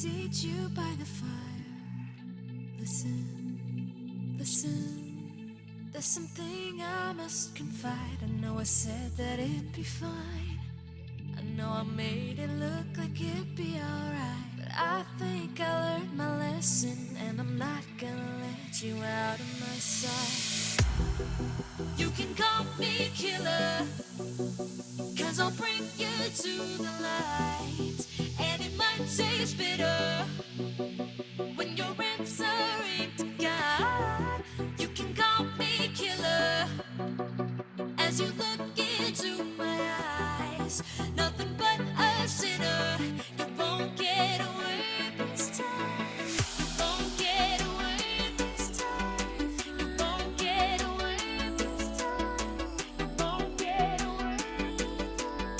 seat you by the fire. Listen, listen, there's something I must confide. I know I said that it'd be fine. I know I made it look like it'd be alright, but I think I learned my lesson, and I'm not gonna let you out of my sight. You can call me killer, 'cause I'll bring you to the light. And it might taste bitter when you're answering to God. You can call me killer as you look into my eyes. Nothing but a sinner. You won't get away this time. You won't get away this time. You won't get away this time. You won't get away this time.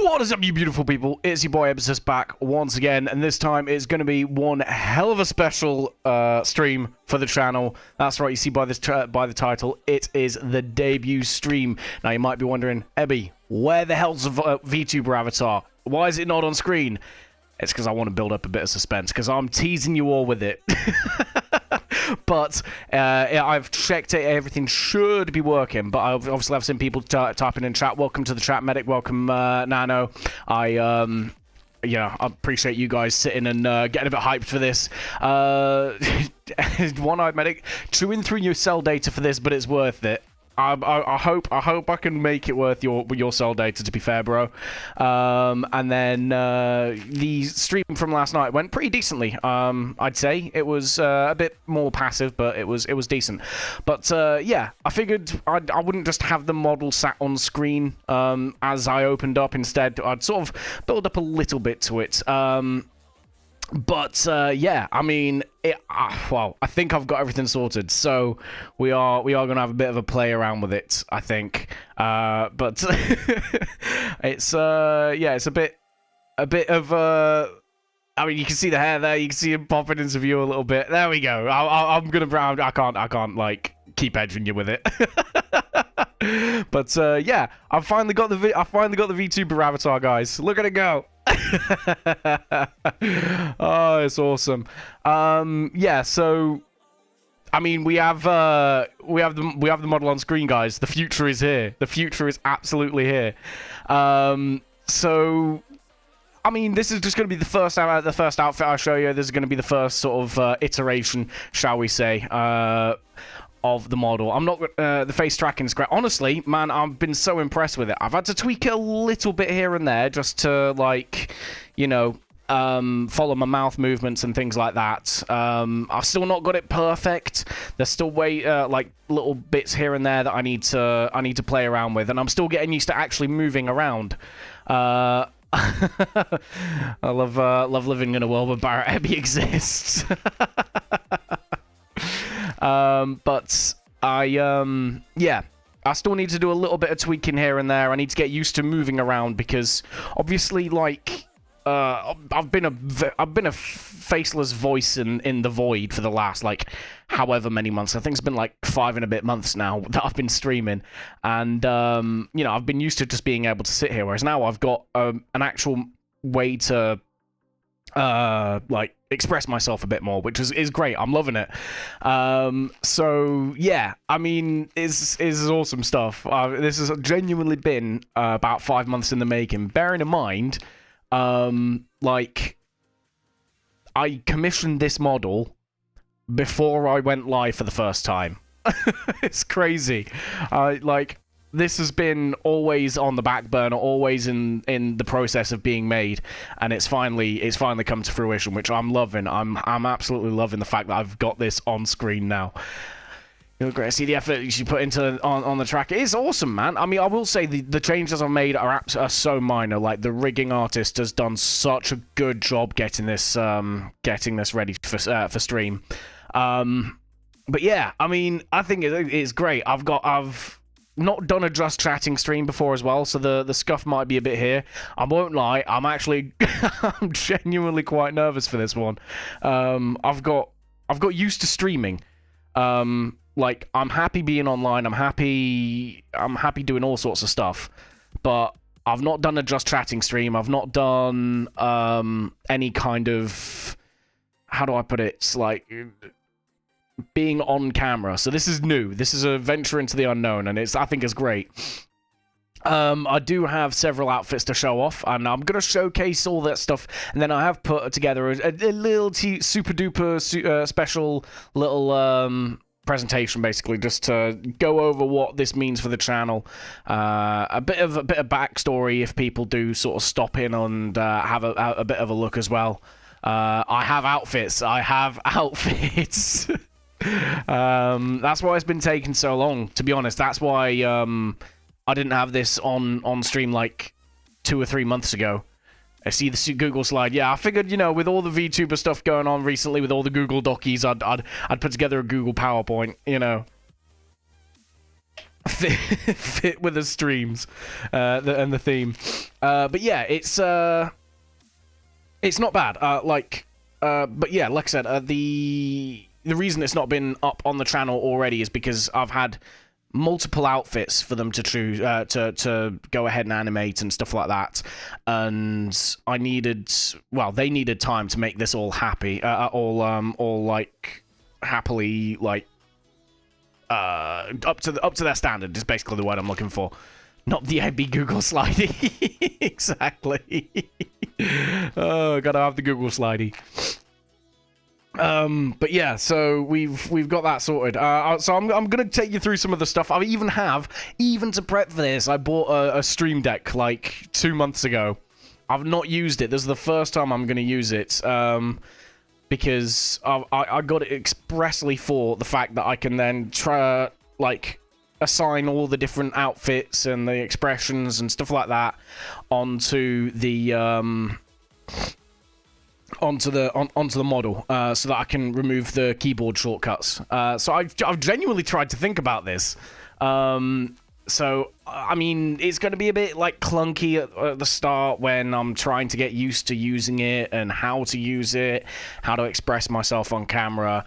What is up, you beautiful people? It's your boy Ebbs back once again, and this time it's going to be one hell of a special stream for the channel. That's right, you see by the title, it is the debut stream. Now you might be wondering, Ebby, where the hell's the VTuber avatar? Why is it not on screen? It's because I want to build up a bit of suspense, because I'm teasing you all with it. But I've checked it, everything should be working, but I obviously have seen people typing in chat. Welcome to the chat, Medic. Welcome, Nano. Yeah, I appreciate you guys sitting and getting a bit hyped for this. One-Eyed Medic, chewing through your cell data for this, but it's worth it. I hope I can make it worth your cell data, to be fair, bro. And then the stream from last night went pretty decently. I'd say it was a bit more passive, but it was decent. But yeah, I figured I wouldn't just have the model sat on screen as I opened up. Instead, I'd sort of build up a little bit to it. But yeah, I mean, well, I think I've got everything sorted, so we are gonna have a bit of a play around with it, I think. But it's yeah, it's a bit of I mean, you can see the hair there, you can see him popping into view a little bit. There we go. I'm gonna brown. I can't like keep edging you with it. But yeah, I finally got the VTuber avatar, guys. Look at it go. Oh, it's awesome. Yeah, so I mean, we have the model on screen, guys. The future is here. The future is absolutely here. So I mean, this is just going to be the first outfit I show you. This is going to be the first sort of iteration, shall we say, of the model. I'm not the face tracking is great. Honestly, man, I've been so impressed with it. I've had to tweak it a little bit here and there just to, like, you know, follow my mouth movements and things like that. I've still not got it perfect. There's still like little bits here and there that I need to play around with, and I'm still getting used to actually moving around. I love living in a world where Barrett Ebby exists. But yeah, I still need to do a little bit of tweaking here and there. I need to get used to moving around because obviously, like, I've been a faceless voice in the void for the last, like, however many months. I think it's been like 5 and a bit months now that I've been streaming, and you know, I've been used to just being able to sit here, whereas now I've got an actual way to like express myself a bit more, which is great. I'm loving it. So yeah, I mean, it's awesome stuff. This has genuinely been about 5 months in the making, bearing in mind like, I commissioned this model before I went live for the first time. It's crazy. Like, this has been always on the back burner, always in the process of being made, and it's finally come to fruition, which I'm loving. I'm absolutely loving the fact that I've got this on screen now. You know, great to see the effort you put into on the track. It is awesome, man. I mean, I will say the changes I've made are so minor. Like, the rigging artist has done such a good job getting this ready for stream. But yeah, I mean, I think it's great. I've not done a just chatting stream before as well, so the scuff might be a bit here. I won't lie, I'm actually I'm genuinely quite nervous for this one. I've got used to streaming. Like, I'm happy being online, I'm happy doing all sorts of stuff, but I've not done a just chatting stream. I've not done any kind of, how do I put it? It's like being on camera. So this is new. This is a venture into the unknown, and I think it's great. I do have several outfits to show off, and I'm going to showcase all that stuff, and then I have put together a little super duper special little presentation, basically, just to go over what this means for the channel. A bit of backstory if people do sort of stop in and have a bit of a look as well. I have outfits. That's why it's been taking so long, to be honest. That's why I didn't have this on stream like 2 or 3 months ago. I see the Google slide. Yeah, I figured, you know, with all the VTuber stuff going on recently, with all the Google Docies, I'd put together a Google PowerPoint, you know. fit with the streams and the theme. But yeah, it's not bad. But yeah, like I said, the reason it's not been up on the channel already is because I've had multiple outfits for them to choose to go ahead and animate and stuff like that, and they needed time to make this all happy, all like happily like up to their standard is basically the word I'm looking for. Not the Ebby Google slidey. Exactly. Oh, gotta have the Google slidey. But yeah, so we've got that sorted. So I'm gonna take you through some of the stuff. Even to prep for this, I bought a Stream Deck like 2 months ago. I've not used it. This is the first time I'm gonna use it. Because I got it expressly for the fact that I can then try like assign all the different outfits and the expressions and stuff like that onto the onto the model, so that I can remove the keyboard shortcuts. So I've genuinely tried to think about this. So I mean, it's going to be a bit like clunky at the start when I'm trying to get used to using it and how to use it, how to express myself on camera.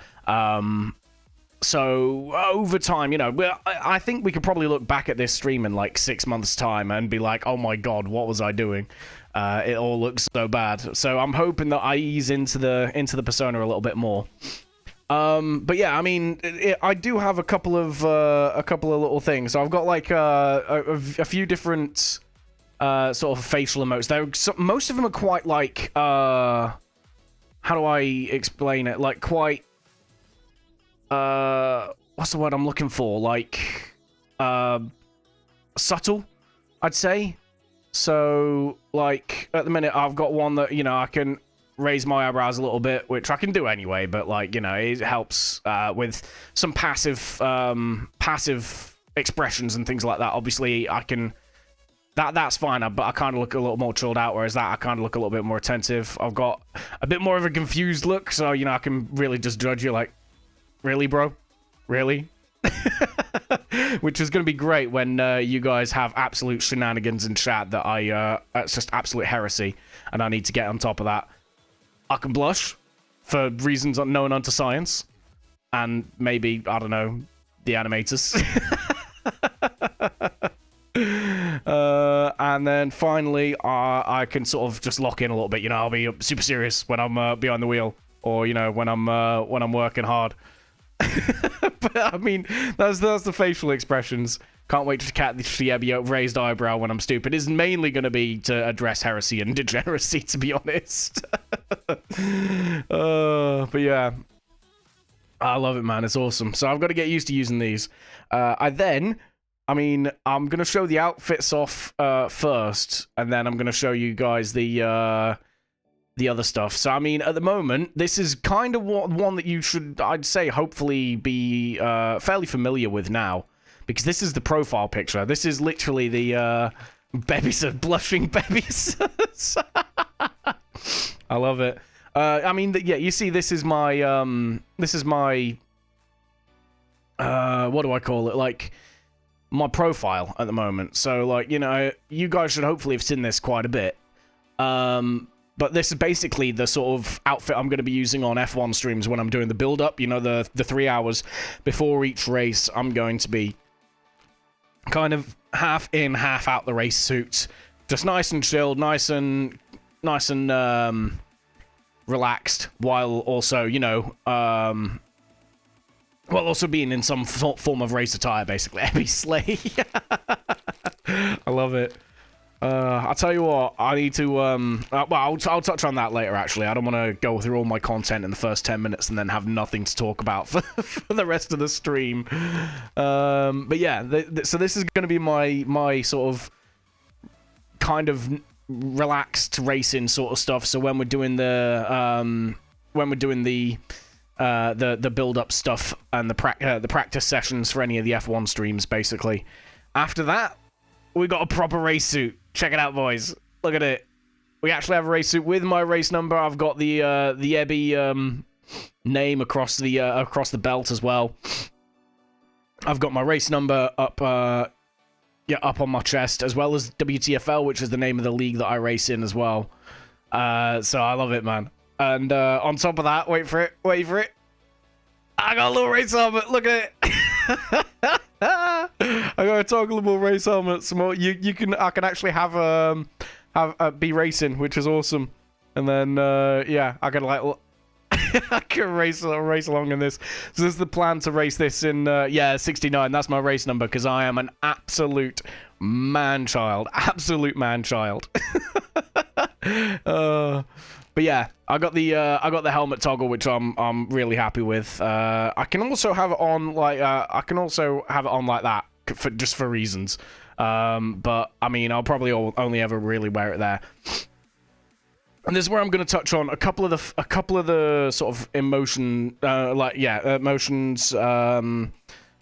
So over time, you know, I think we could probably look back at this stream in like 6 months' time and be like, oh my god, what was I doing? It all looks so bad. So I'm hoping that I ease into the persona a little bit more. But yeah, I mean, I do have a couple of little things. So I've got like a few different sort of facial emotes. Most of them are quite like how do I explain it? Like quite what's the word I'm looking for? Like subtle, I'd say. So like at the minute I've got one that, you know, I can raise my eyebrows a little bit, which I can do anyway, but like, you know, it helps with some passive expressions and things like that. Obviously I can that's fine, but I kind of look a little more chilled out, whereas that I kind of look a little bit more attentive. I've got a bit more of a confused look, so, you know, I can really just judge you like, really, bro? Really? Which is going to be great when you guys have absolute shenanigans in chat that it's just absolute heresy, and I need to get on top of that. I can blush for reasons unknown unto science, and maybe, I don't know, the animators. And then finally, I can sort of just lock in a little bit. You know, I'll be super serious when I'm behind the wheel, or, you know, when I'm working hard. But I mean, that's the facial expressions. Can't wait to catch the Ebby raised eyebrow when I'm stupid. Is mainly going to be to address heresy and degeneracy, to be honest. But yeah, I love it, man. It's awesome. So I've got to get used to using these. I'm going to show the outfits off first, and then I'm going to show you guys the other stuff. So, I mean, at the moment, this is kind of one that you should, I'd say, hopefully be fairly familiar with now, because this is the profile picture. This is literally the Bebbies, blushing Bebbies. I love it. I mean, yeah, you see, this is my, what do I call it? Like, my profile at the moment. So, like, you know, you guys should hopefully have seen this quite a bit. But this is basically the sort of outfit I'm going to be using on F1 streams when I'm doing the build-up. You know, the 3 hours before each race, I'm going to be kind of half in, half out the race suit. Just nice and chilled, nice and relaxed, while also, you know, while also being in some form of race attire, basically. Ebby Slay. I love it. I'll tell you what, I need to, well, I'll touch on that later, actually. I don't want to go through all my content in the first 10 minutes and then have nothing to talk about for the rest of the stream. But yeah, so this is going to be my sort of kind of relaxed racing sort of stuff. So when we're doing the build-up stuff and the practice sessions for any of the F1 streams, basically. After that, we got a proper race suit. Check it out, boys. Look at it. We actually have a race suit with my race number. I've got the Ebby name across the belt as well. I've got my race number up, up on my chest, as well as WTFL, which is the name of the league that I race in as well. So I love it, man. And on top of that, wait for it. I got a little race helmet. Look at it. I got a toggleable race helmet. I can actually have be racing, which is awesome. And then yeah, I can like I can race along in this. So this is the plan to race this in 69. That's my race number because I am an absolute man child. But yeah, I got the helmet toggle, which I'm really happy with. I can also have it on like that for reasons. But I mean, I'll probably only ever really wear it there. And this is where I'm going to touch on a couple of the sort of emotions,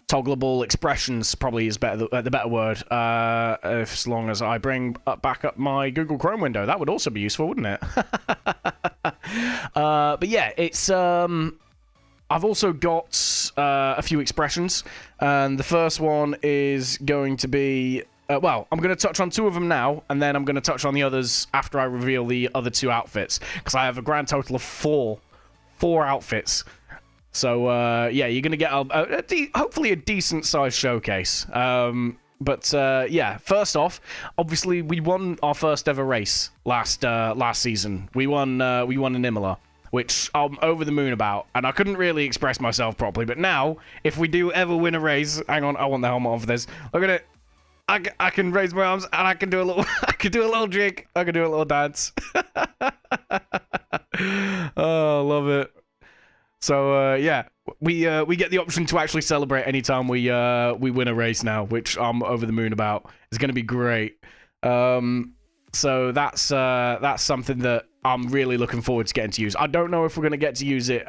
toggleable expressions. Probably is the better word. As long as I bring back up my Google Chrome window, that would also be useful, wouldn't it? But yeah, it's I've also got a few expressions, and the first one is going to be. Well, I'm going to touch on two of them now, and then I'm going to touch on the others after I reveal the other two outfits, because I have a grand total of four outfits. So, yeah, you're going to get hopefully a decent-sized showcase. But yeah, first off, obviously, we won our first ever race last season. We won in Imola, which I'm over the moon about, and I couldn't really express myself properly. But now, if we do ever win a race, hang on, I want the helmet on for this. Look at it. I can raise my arms and I can do a little jig. I can do a little dance. Oh, love it. So yeah, we get the option to actually celebrate anytime we win a race now, which I'm over the moon about. It's going to be great. So that's something that I'm really looking forward to getting to use. I don't know if we're going to get to use it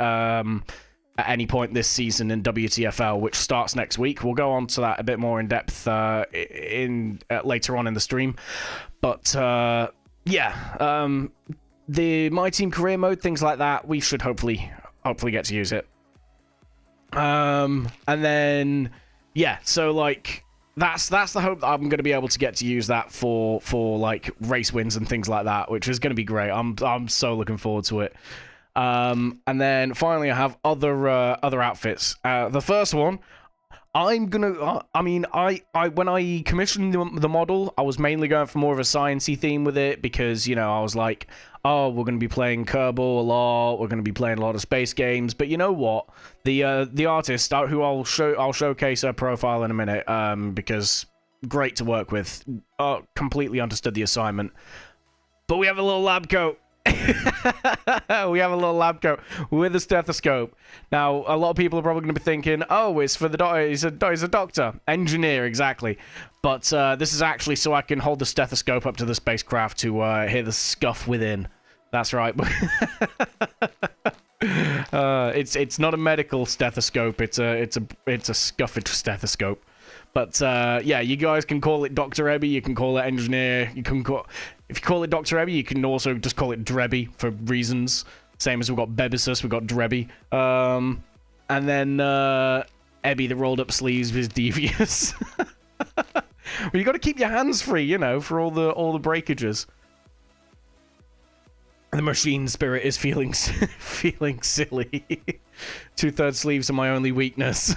at any point this season in WTFL, which starts next week. We'll go on to that a bit more in depth later on in the stream. But yeah, the My Team career mode, things like that, we should hopefully get to use it. And then yeah, so like that's the hope that I'm going to be able to get to use that for like race wins and things like that, which is going to be great. I'm so looking forward to it. And then finally, I have other outfits. The first one, I'm gonna. I mean, when I commissioned the model, I was mainly going for more of a sciencey theme with it because I was like, oh, we're gonna be playing Kerbal a lot. We're gonna be playing a lot of space games. But you know what? The artist who I'll showcase her profile in a minute. Because great to work with. Completely understood the assignment. But we have a little lab coat. We have a little lab coat with a stethoscope. Now, a lot of people are probably going to be thinking, oh, it's for the doctor. He's a doctor. Engineer, exactly. But this is actually so I can hold the stethoscope up to the spacecraft to hear the scuff within. That's right. It's not a medical stethoscope. It's a scuffage stethoscope. But yeah, you guys can call it Dr. Ebby. You can call it Engineer. If you call it Dr. Ebby, you can also just call it Drebby for reasons. Same as we've got Bebisus, we've got Drebby. And then Ebby, the rolled up sleeves, is Devious. Well, you got to keep your hands free, for all the breakages. The machine spirit is feeling silly. 2/3 sleeves are my only weakness.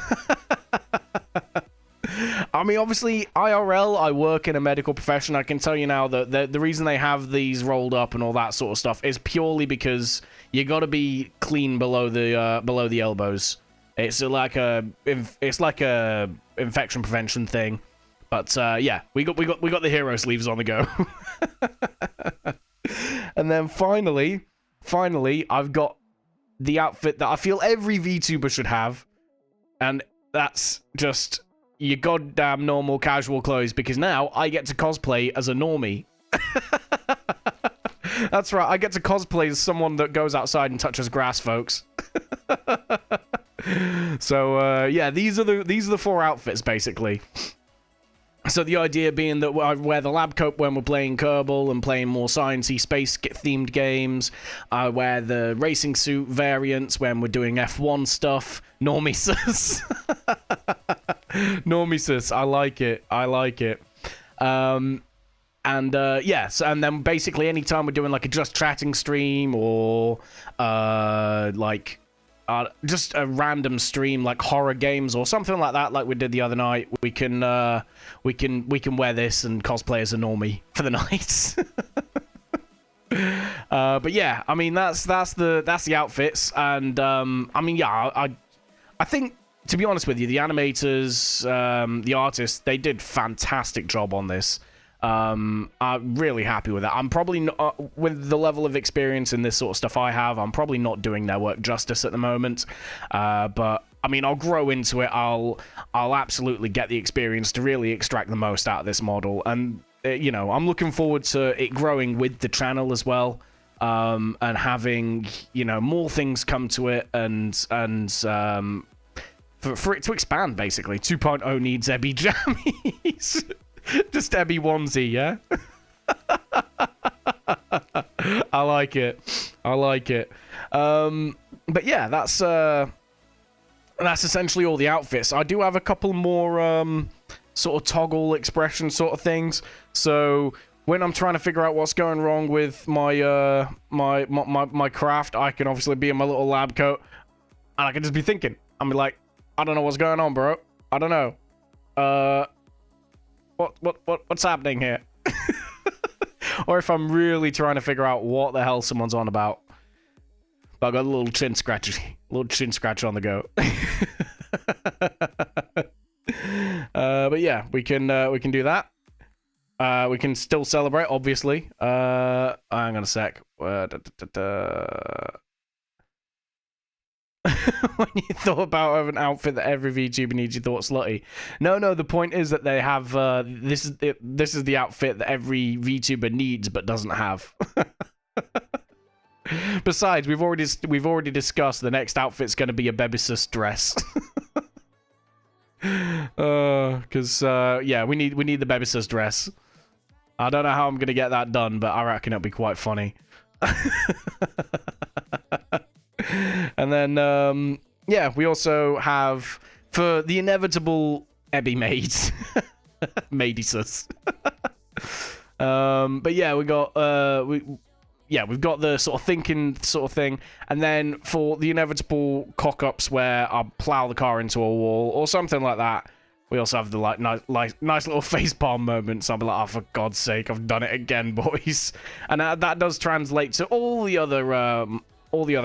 I mean, obviously, IRL, I work in a medical profession. I can tell you now that the reason they have these rolled up and all that sort of stuff is purely because you got to be clean below the elbows. It's like a infection prevention thing. But yeah, we got the hero sleeves on the go. And then finally, I've got the outfit that I feel every VTuber should have, and that's just your goddamn normal casual clothes, because now I get to cosplay as a normie. That's right, I get to cosplay as someone that goes outside and touches grass, folks. So yeah, these are the four outfits basically. So the idea being that I wear the lab coat when we're playing Kerbal and playing more sciencey space-themed games. I wear the racing suit variants when we're doing F1 stuff. Normie sus. Normie sis, I like it. I like it. And yes, and then basically anytime we're doing like a just chatting stream or just a random stream like horror games or something like that, like we did the other night, we can wear this and cosplay as a normie for the night. But yeah, I mean that's the outfits, and I mean yeah, I think, to be honest with you, the animators, the artists, they did fantastic job on this. I'm really happy with that. I'm probably not, with the level of experience in this sort of stuff I have, I'm probably not doing their work justice at the moment. But I mean, I'll grow into it. I'll absolutely get the experience to really extract the most out of this model, and you know, I'm looking forward to it growing with the channel as well, and having, you know, more things come to it, and for it to expand, basically. 2.0 needs Ebby jammies. Just Ebby onesie, yeah? I like it. I like it. But yeah, that's essentially all the outfits. I do have a couple more sort of toggle expression sort of things. So when I'm trying to figure out what's going wrong with my my craft, I can obviously be in my little lab coat, and I can just be thinking. I'm like, I don't know what's going on, bro. I don't know. What's happening here? Or if I'm really trying to figure out what the hell someone's on about. But I got a little chin scratch on the go. But yeah, we can do that. We can still celebrate, obviously. Hang on a sec. When you thought about an outfit that every VTuber needs, you thought slutty. No, the point is that they have this is the outfit that every VTuber needs but doesn't have. Besides, we've already discussed the next outfit's going to be a Bebisus dress. Because yeah, we need the Bebisus dress. I don't know how I'm going to get that done, but I reckon it'll be quite funny. And then, yeah, we also have, for the inevitable Ebby maids, Maidisus. But yeah, we've got the sort of thinking sort of thing, and then for the inevitable cock-ups where I'll plow the car into a wall or something like that, we also have the like nice little facepalm moments. I'll be like, oh, for God's sake, I've done it again, boys. And that does translate to all the other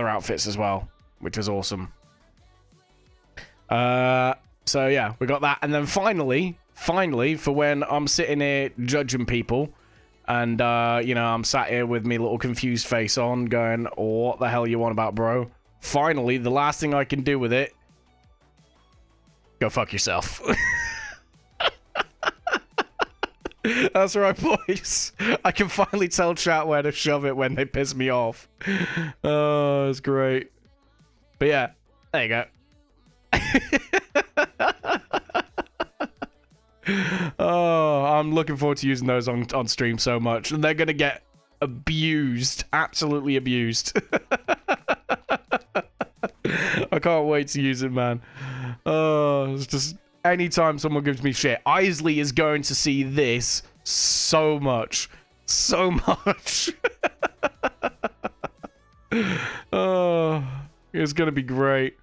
outfits as well, which is awesome. So yeah, we got that, and then finally, for when I'm sitting here judging people, and you know, I'm sat here with me little confused face on, going, oh, what the hell you want about, bro? Finally, the last thing I can do with it, go fuck yourself. That's right, boys. I can finally tell chat where to shove it when they piss me off. Oh, it's great. But yeah, there you go. Oh, I'm looking forward to using those on stream so much. And they're going to get abused. Absolutely abused. I can't wait to use it, man. Oh, it's just... anytime someone gives me shit, Isley is going to see this so much. So much. Oh, it's going to be great.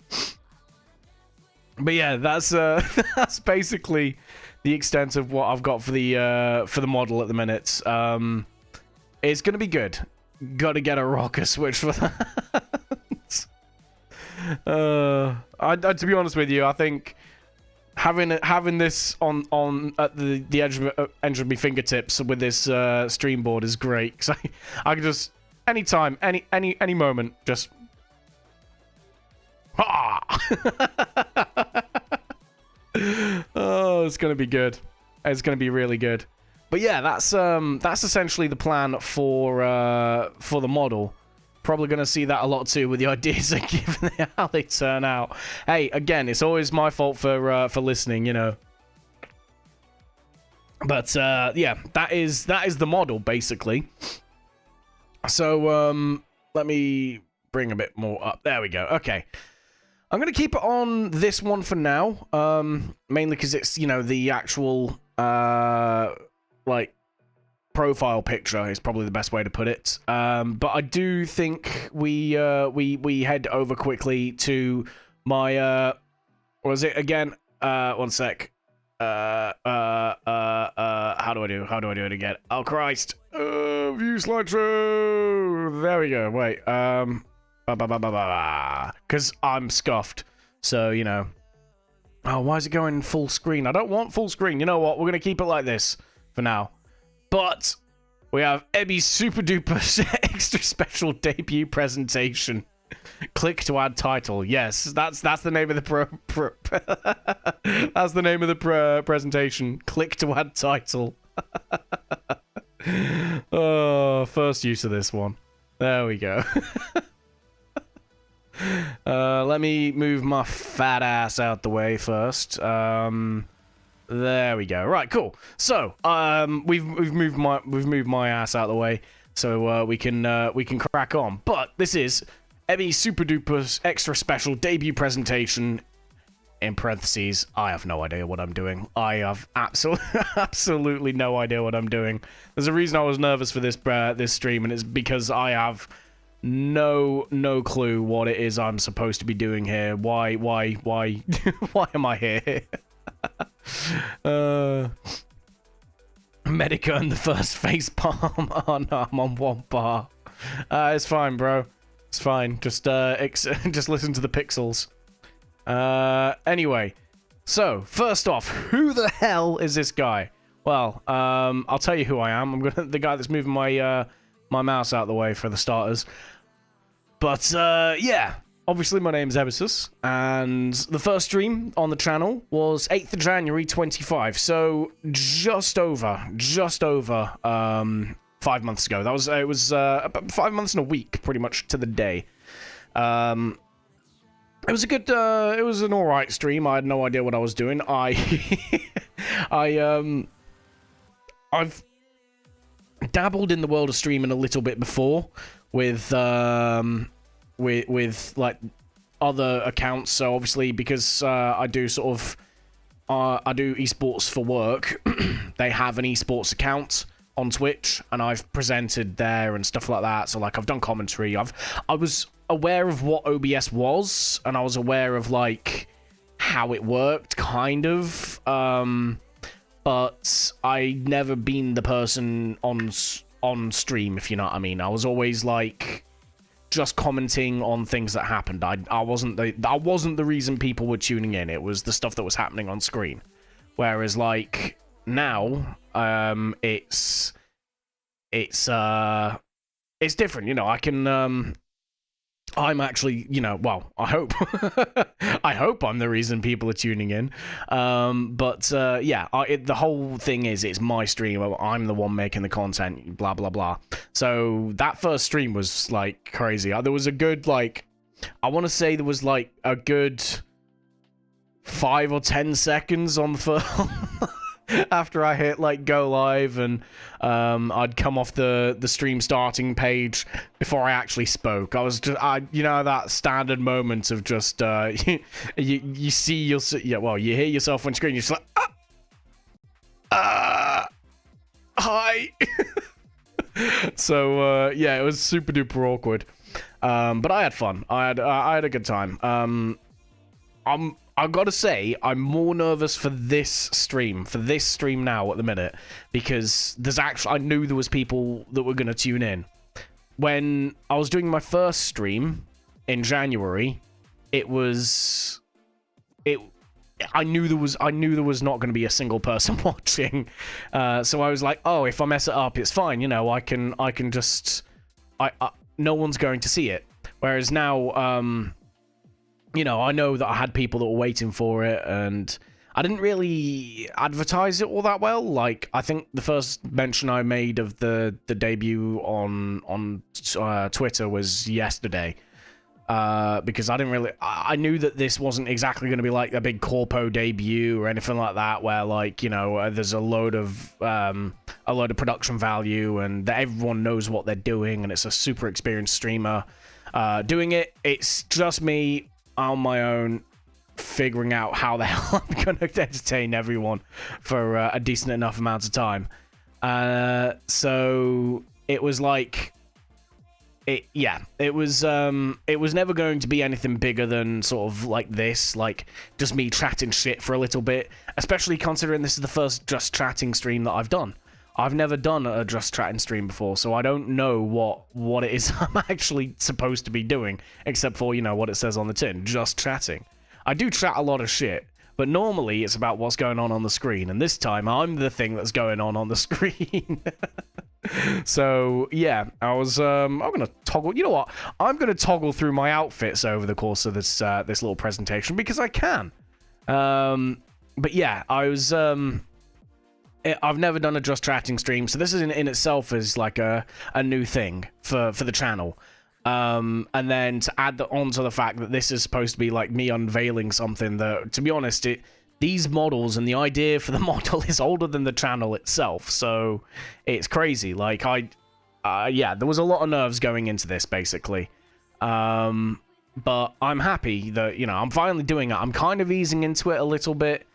But yeah, that's that's basically the extent of what I've got for the model at the minute. It's going to be good. Got to get a rocker switch for that. To be honest with you, I think having this on at the edge of my fingertips with this stream board is great, because I can just anytime, any moment, just oh, it's gonna be good. It's gonna be really good. But yeah, that's essentially the plan for the model. Probably going to see that a lot too with the ideas and given how they turn out. Hey, again, it's always my fault for listening, you know. But yeah, that is the model basically. So let me bring a bit more up. There we go. Okay. I'm going to keep it on this one for now, mainly because it's, you know, the actual, like, profile picture is probably the best way to put it. But I do think we head over quickly to my, what was it again? One sec. How do I do it again? Oh, Christ. View slideshow. There we go. Wait, because I'm scuffed, so you know. Oh, why is it going full screen? I don't want full screen. You know what? We're gonna keep it like this for now. But we have Ebby's super duper extra special debut presentation. Click to add title. Yes, that's the name of the that's the name of the presentation. Click to add title. Oh, first use of this one. There we go. Let me move my fat ass out the way first. There we go. Right, cool. So, we've moved my ass out the way, so we can crack on. But this is Ebby's super duper extra special debut presentation. In parentheses, I have no idea what I'm doing. I have absolutely no idea what I'm doing. There's a reason I was nervous for this stream, and it's because I have no clue what it is I'm supposed to be doing here. Why why am I here? Medica and the first face palm. Oh no, I'm on one bar. It's fine, bro. It's fine. Just just listen to the pixels. Anyway, so first off, who the hell is this guy? Well, I'll tell you who I am. The guy that's moving my my mouse out of the way for the starters. But yeah, obviously my name's Ebbis, and the first stream on the channel was 8th of January 25. So just over 5 months ago. That was it was about 5 months and a week, pretty much to the day. It was a good, it was an alright stream. I had no idea what I was doing. I've dabbled in the world of streaming a little bit before with like other accounts. So obviously because I do sort of, I do esports for work, they have an esports account on Twitch, and I've presented there and stuff like that. So like I've done commentary. I was aware of what OBS was, and I was aware of like how it worked, kind of. But I never been the person on stream, if you know what I mean. I was always like just commenting on things that happened. I wasn't the reason people were tuning in. It was the stuff that was happening on screen. Whereas like now, it's different. You know, I can I'm actually, you know, well, I hope I hope I'm the reason people are tuning in. But yeah, the whole thing is it's my stream. I'm the one making the content, blah blah blah. So that first stream was like crazy. There was a good, like, I want to say there was like a good 5 or 10 seconds on the first after I hit like go live, and I'd come off the stream starting page before I actually spoke. I was just, you know, that standard moment of just you see yourself, yeah, well, you hear yourself on screen, you're just like hi. So yeah, it was super duper awkward, but I had fun. I had a good time. I've got to say, I'm more nervous for this stream now at the minute, because there's actually, I knew there was people that were going to tune in. When I was doing my first stream in January, I knew there was not going to be a single person watching. So I was like, oh, if I mess it up, it's fine. You know, I can just, no one's going to see it. Whereas now, you know, I know that I had people that were waiting for it, and I didn't really advertise it all that well. Like, I think the first mention I made of the debut on Twitter was yesterday, because I knew that this wasn't exactly going to be like a big corpo debut or anything like that, where like, you know, there's a load of production value and that everyone knows what they're doing, and it's a super experienced streamer doing it. It's just me. on my own, figuring out how the hell I'm going to entertain everyone for a decent enough amount of time. So it was like, it was never going to be anything bigger than sort of like this, like just me chatting shit for a little bit, especially considering this is the first just chatting stream that I've done. I've never done a just chatting stream before, so I don't know what it is I'm actually supposed to be doing, except for, you know, what it says on the tin, just chatting. I do chat a lot of shit, but normally it's about what's going on the screen, and this time I'm the thing that's going on the screen. So, yeah, I was, I'm gonna toggle, you know what, I'm gonna toggle through my outfits over the course of this, this little presentation, because I can. But yeah, I was, I've never done a just chatting stream, so this is in itself is like a new thing for the channel. And then to add on to the fact that this is supposed to be like me unveiling something that, to be honest, these models and the idea for the model is older than the channel itself, so it's crazy. Like, yeah, there was a lot of nerves going into this, basically. But I'm happy that, you know, I'm finally doing it. I'm kind of easing into it a little bit.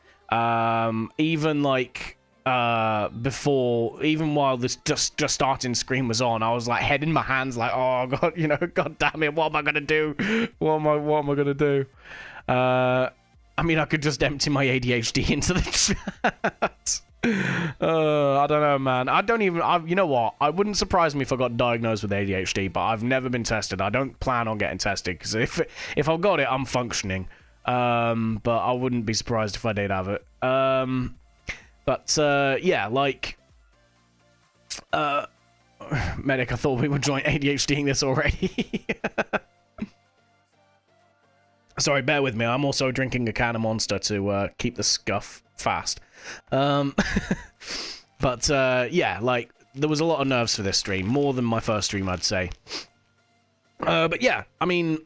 Even like, before, even while this just starting screen was on, I was like head in my hands, like, oh god, you know, god damn it, what am I gonna do? What am I gonna do? I mean, I could just empty my ADHD into the chat. I don't know, man. You know what? I wouldn't surprise me if I got diagnosed with ADHD, but I've never been tested. I don't plan on getting tested, because if I've got it, I'm functioning. But I wouldn't be surprised if I did have it. But, yeah, like, Medic, I thought we were joint ADHDing this already. Sorry, bear with me. I'm also drinking a can of Monster to keep the scuff fast. But, yeah, like, there was a lot of nerves for this stream. More than my first stream, I'd say. But, yeah, I mean,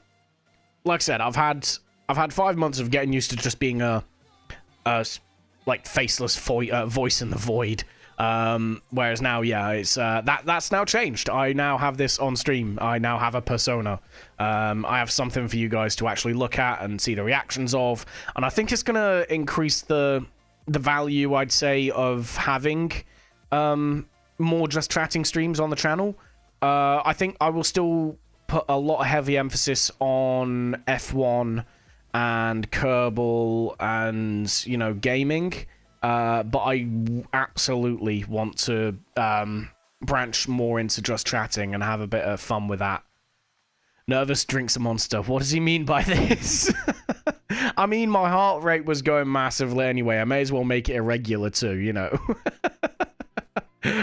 like I said, I've had 5 months of getting used to just being a like faceless voice in the void, whereas now, yeah, it's that's now changed. I now have this on stream. I now have a persona. I have something for you guys to actually look at and see the reactions of, and I think it's gonna increase the value, I'd say, of having more just chatting streams on the channel. I think I will still put a lot of heavy emphasis on F1 and Kerbal and, you know, gaming, but I absolutely want to branch more into just chatting and have a bit of fun with that. Nervous, drinks a Monster. What does he mean by this? I mean, my heart rate was going massively anyway. I may as well make it irregular too, you know.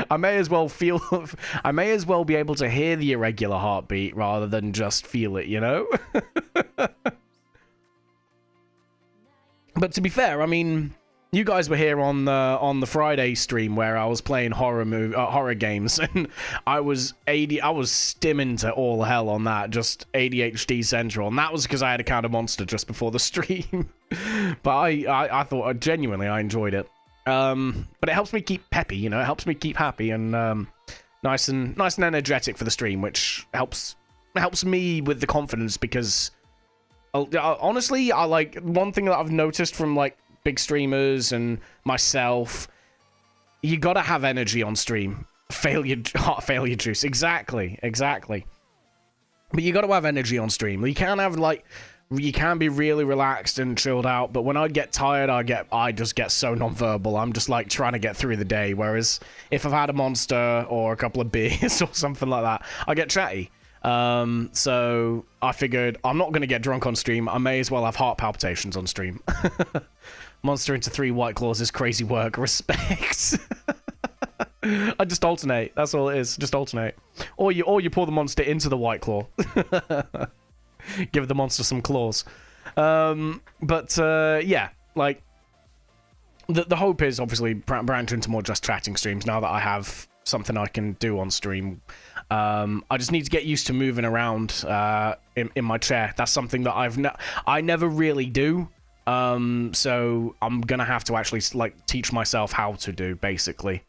I may as well be able to hear the irregular heartbeat rather than just feel it, you know. But to be fair, I mean, you guys were here on the Friday stream where I was playing horror games, and I was stimming to all hell on that, just ADHD central, and that was because I had a can of Monster just before the stream. But I thought genuinely I enjoyed it. But it helps me keep peppy, you know. It helps me keep happy and nice and energetic for the stream, which helps me with the confidence, because honestly, I like one thing that I've noticed from like big streamers and myself, you gotta have energy on stream. Heart failure juice. Exactly. But you gotta have energy on stream. You can be really relaxed and chilled out, but when I get tired, I just get so non-verbal. I'm just like trying to get through the day. Whereas if I've had a Monster or a couple of beers or something like that, I get chatty. So I figured I'm not going to get drunk on stream. I may as well have heart palpitations on stream. Monster into 3 White Claws is crazy work. Respect. I just alternate. That's all it is. Just alternate. Or you pour the Monster into the White Claw. Give the Monster some claws. Yeah, like the hope is obviously branch into more just chatting streams now that I have something I can do on stream. I just need to get used to moving around in my chair. That's something that I never really do. So I'm gonna have to actually like teach myself how to do, basically.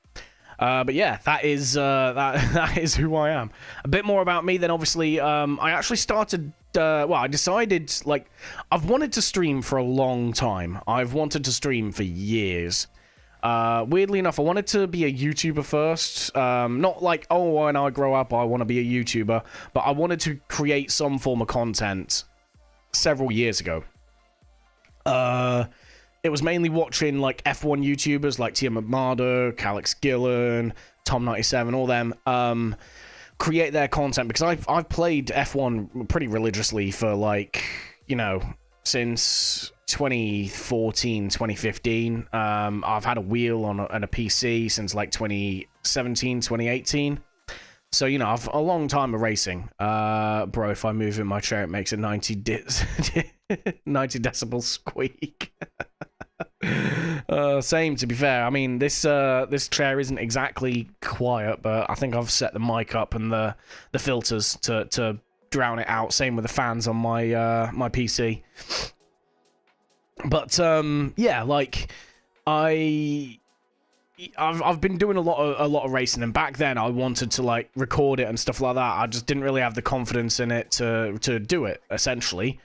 But yeah, that is that is who I am. A bit more about me then. Obviously, I actually started. Well, I decided, like, I've wanted to stream for a long time. I've wanted to stream for years. Weirdly enough, I wanted to be a YouTuber first. Not like, oh, when I grow up, I want to be a YouTuber, but I wanted to create some form of content several years ago. It was mainly watching, like, F1 YouTubers like Tia McMurdo, Alex Gillen, Tom97, all them, create their content, because I've played F1 pretty religiously for, like, you know, since 2014, 2015. I've had a wheel on a PC since, like, 2017, 2018. So, you know, I've a long time of racing. Bro, if I move in my chair, it makes a 90 decibel squeak. Same, to be fair. I mean, this chair isn't exactly quiet, but I think I've set the mic up and the filters to drown it out. Same with the fans on my my PC. But yeah, like I've been doing a lot of racing, and back then I wanted to, like, record it and stuff like that. I just didn't really have the confidence in it to do it, essentially.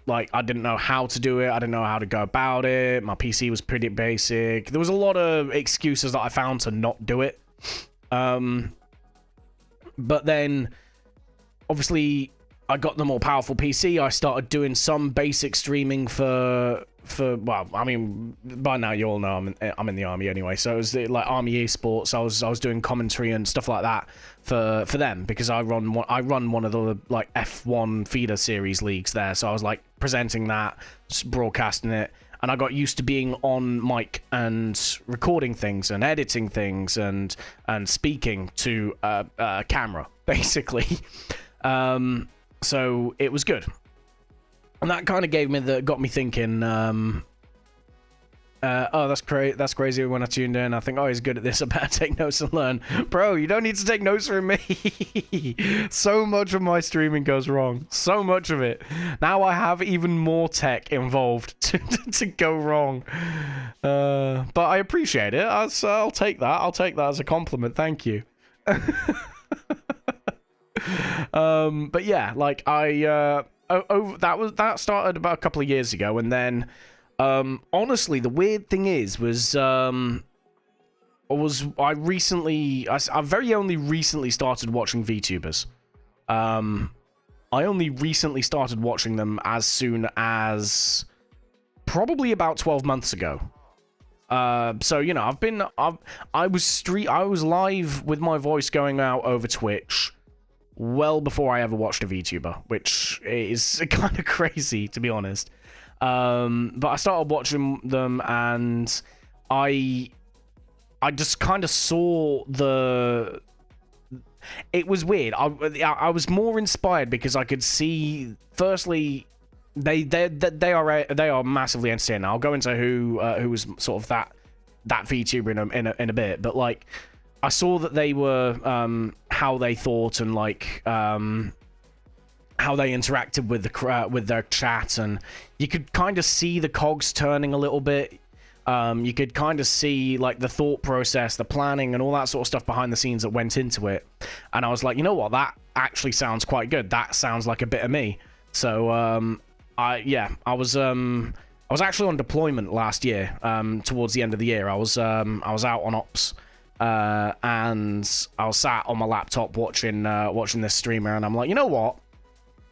Like, I didn't know how to do it. I didn't know how to go about it. My PC was pretty basic. There was a lot of excuses that I found to not do it. But then, obviously, I got the more powerful PC. I started doing some basic streaming for well, I mean, by now you all know I'm in the army anyway. So it was like Army Esports. I was doing commentary and stuff like that for them, because I run one of the, like, F1 feeder series leagues there. So I was, like, presenting that, broadcasting it, and I got used to being on mic and recording things and editing things and speaking to a camera, basically. So it was good. And that kind of got me thinking, oh, that's crazy. When I tuned in, I think, oh, he's good at this, I better take notes and learn. Bro, you don't need to take notes from me. So much of my streaming goes wrong. So much of it. Now I have even more tech involved to go wrong. But I appreciate it. I'll take that. I'll take that as a compliment. Thank you. But yeah, like, that started about a couple of years ago, and then honestly, the weird thing was I very only recently started watching VTubers. I only recently started watching them as soon as probably about 12 months ago. So, you know, I was live with my voice going out over Twitch well before I ever watched a VTuber, which is kind of crazy, to be honest. But I started watching them, and I just kind of saw it was weird. I was more inspired because I could see, firstly, they are massively entertaining. I'll go into who was sort of that VTuber in a bit, but, like, I saw that they were how they thought, and, like, how they interacted with their chat, and you could kind of see the cogs turning a little bit. You could kind of see, like, the thought process, the planning, and all that sort of stuff behind the scenes that went into it. And I was like, you know what, that actually sounds quite good. That sounds like a bit of me. So I was actually on deployment last year. Towards the end of the year, I was out on ops. And I was sat on my laptop watching this streamer, and I'm like, you know what?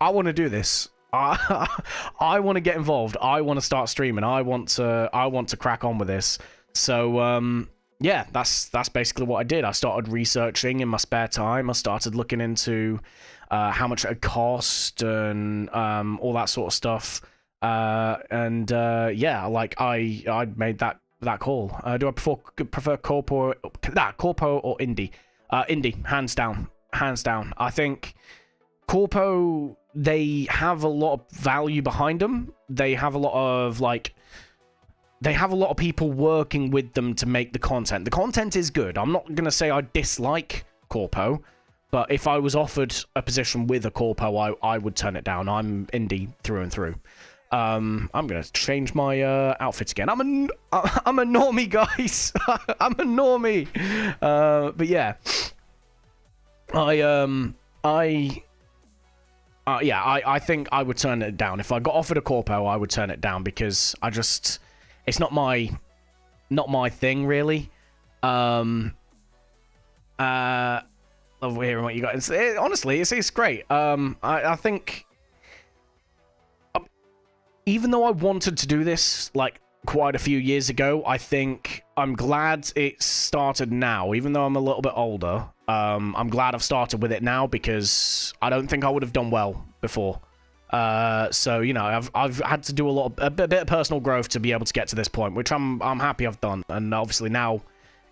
I want to do this. I want to get involved. I want to start streaming. I want to crack on with this. So yeah, that's basically what I did. I started researching in my spare time. I started looking into how much it would cost and all that sort of stuff. Yeah, like I made that call. Do I prefer corpo or indie? Indie, hands down. I think corpo, they have a lot of value behind them. They have a lot of people working with them to make the content. The content is good. I'm not gonna say I dislike corpo, but if I was offered a position with a corpo, I would turn it down. I'm indie through and through. I'm gonna change my outfits again. I'm a normie, guys. I'm a normie. But yeah, I think I would turn it down if I got offered a corpo. I would turn it down because it's not my thing really. Love hearing what you got. Honestly, it's great. I think. Even though I wanted to do this, like, quite a few years ago, I think I'm glad it started now. Even though I'm a little bit older, I'm glad I've started with it now because I don't think I would have done well before. So, you know, I've had to do a bit of personal growth to be able to get to this point, which I'm happy I've done. And obviously now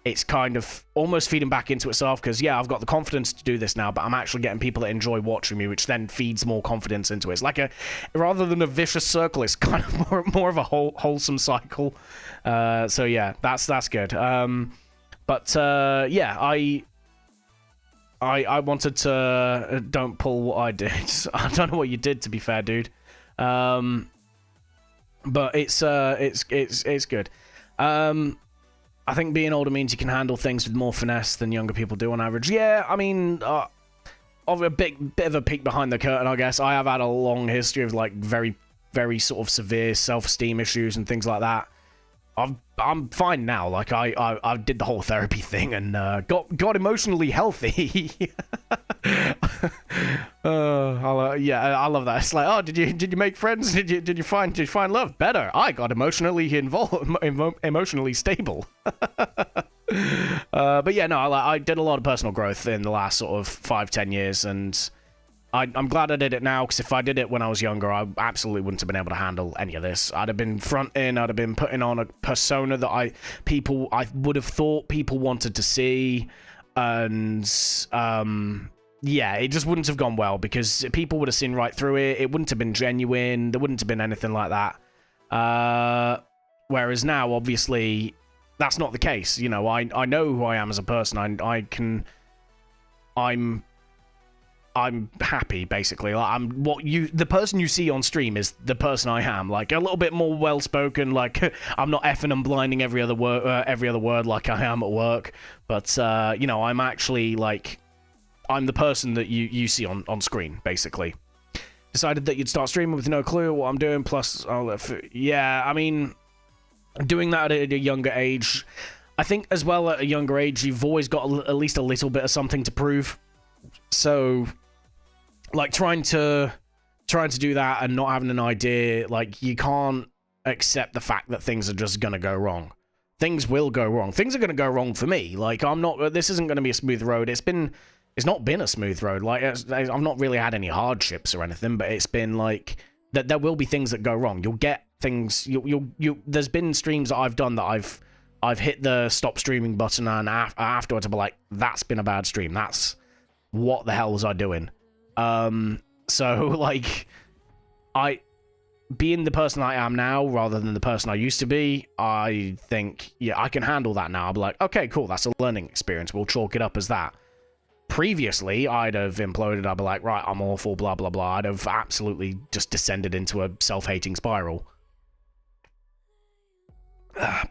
it's kind of almost feeding back into itself because, yeah, I've got the confidence to do this now, but I'm actually getting people that enjoy watching me, which then feeds more confidence into it. It's like rather than a vicious circle, it's kind of more of a wholesome cycle. So, yeah, that's good. Yeah, I wanted to... don't pull what I did. I don't know what you did, to be fair, dude. But it's good. I think being older means you can handle things with more finesse than younger people do on average. Yeah, I mean, of a bit of a peek behind the curtain, I guess. I have had a long history of, like, very, very sort of severe self-esteem issues and things like that. I'm fine now. Like, I did the whole therapy thing and got emotionally healthy. Yeah, I love that. It's like, oh, did you make friends? Did you find love? Better. I got emotionally emotionally stable. But yeah, no, I did a lot of personal growth in the last sort of 5-10 years, and I'm glad I did it now, because if I did it when I was younger, I absolutely wouldn't have been able to handle any of this. I'd have been fronting, I'd have been putting on a persona that I would have thought people wanted to see, and yeah, it just wouldn't have gone well, because people would have seen right through it. It wouldn't have been genuine. There wouldn't have been anything like that. Whereas now, obviously, that's not the case. You know, I know who I am as a person. I'm happy, basically. Like, the person you see on stream is the person I am. Like, a little bit more well-spoken. Like, I'm not effing and blinding every other word like I am at work. But you know, I'm actually like, I'm the person that you see on screen, basically. Decided that you'd start streaming with no clue what I'm doing. Plus, yeah, I mean, doing that at a younger age. I think as well at a younger age, you've always got at least a little bit of something to prove. So, like, trying to do that and not having an idea, like, you can't accept the fact that things are just gonna go wrong. Things will go wrong. Things are gonna go wrong for me. Like, this isn't gonna be a smooth road. It's not been a smooth road. Like, I've not really had any hardships or anything, but it's been like that. There will be things that go wrong. You'll get things. There's been streams that I've done that I've hit the stop streaming button, and afterwards I'll be like, that's been a bad stream. What the hell was I doing? So, like, being the person I am now rather than the person I used to be, I think, yeah, I can handle that now. I'll be like, okay, cool, that's a learning experience. We'll chalk it up as that. Previously, I'd have imploded. I'd be like, right, I'm awful, blah, blah, blah. I'd have absolutely just descended into a self-hating spiral.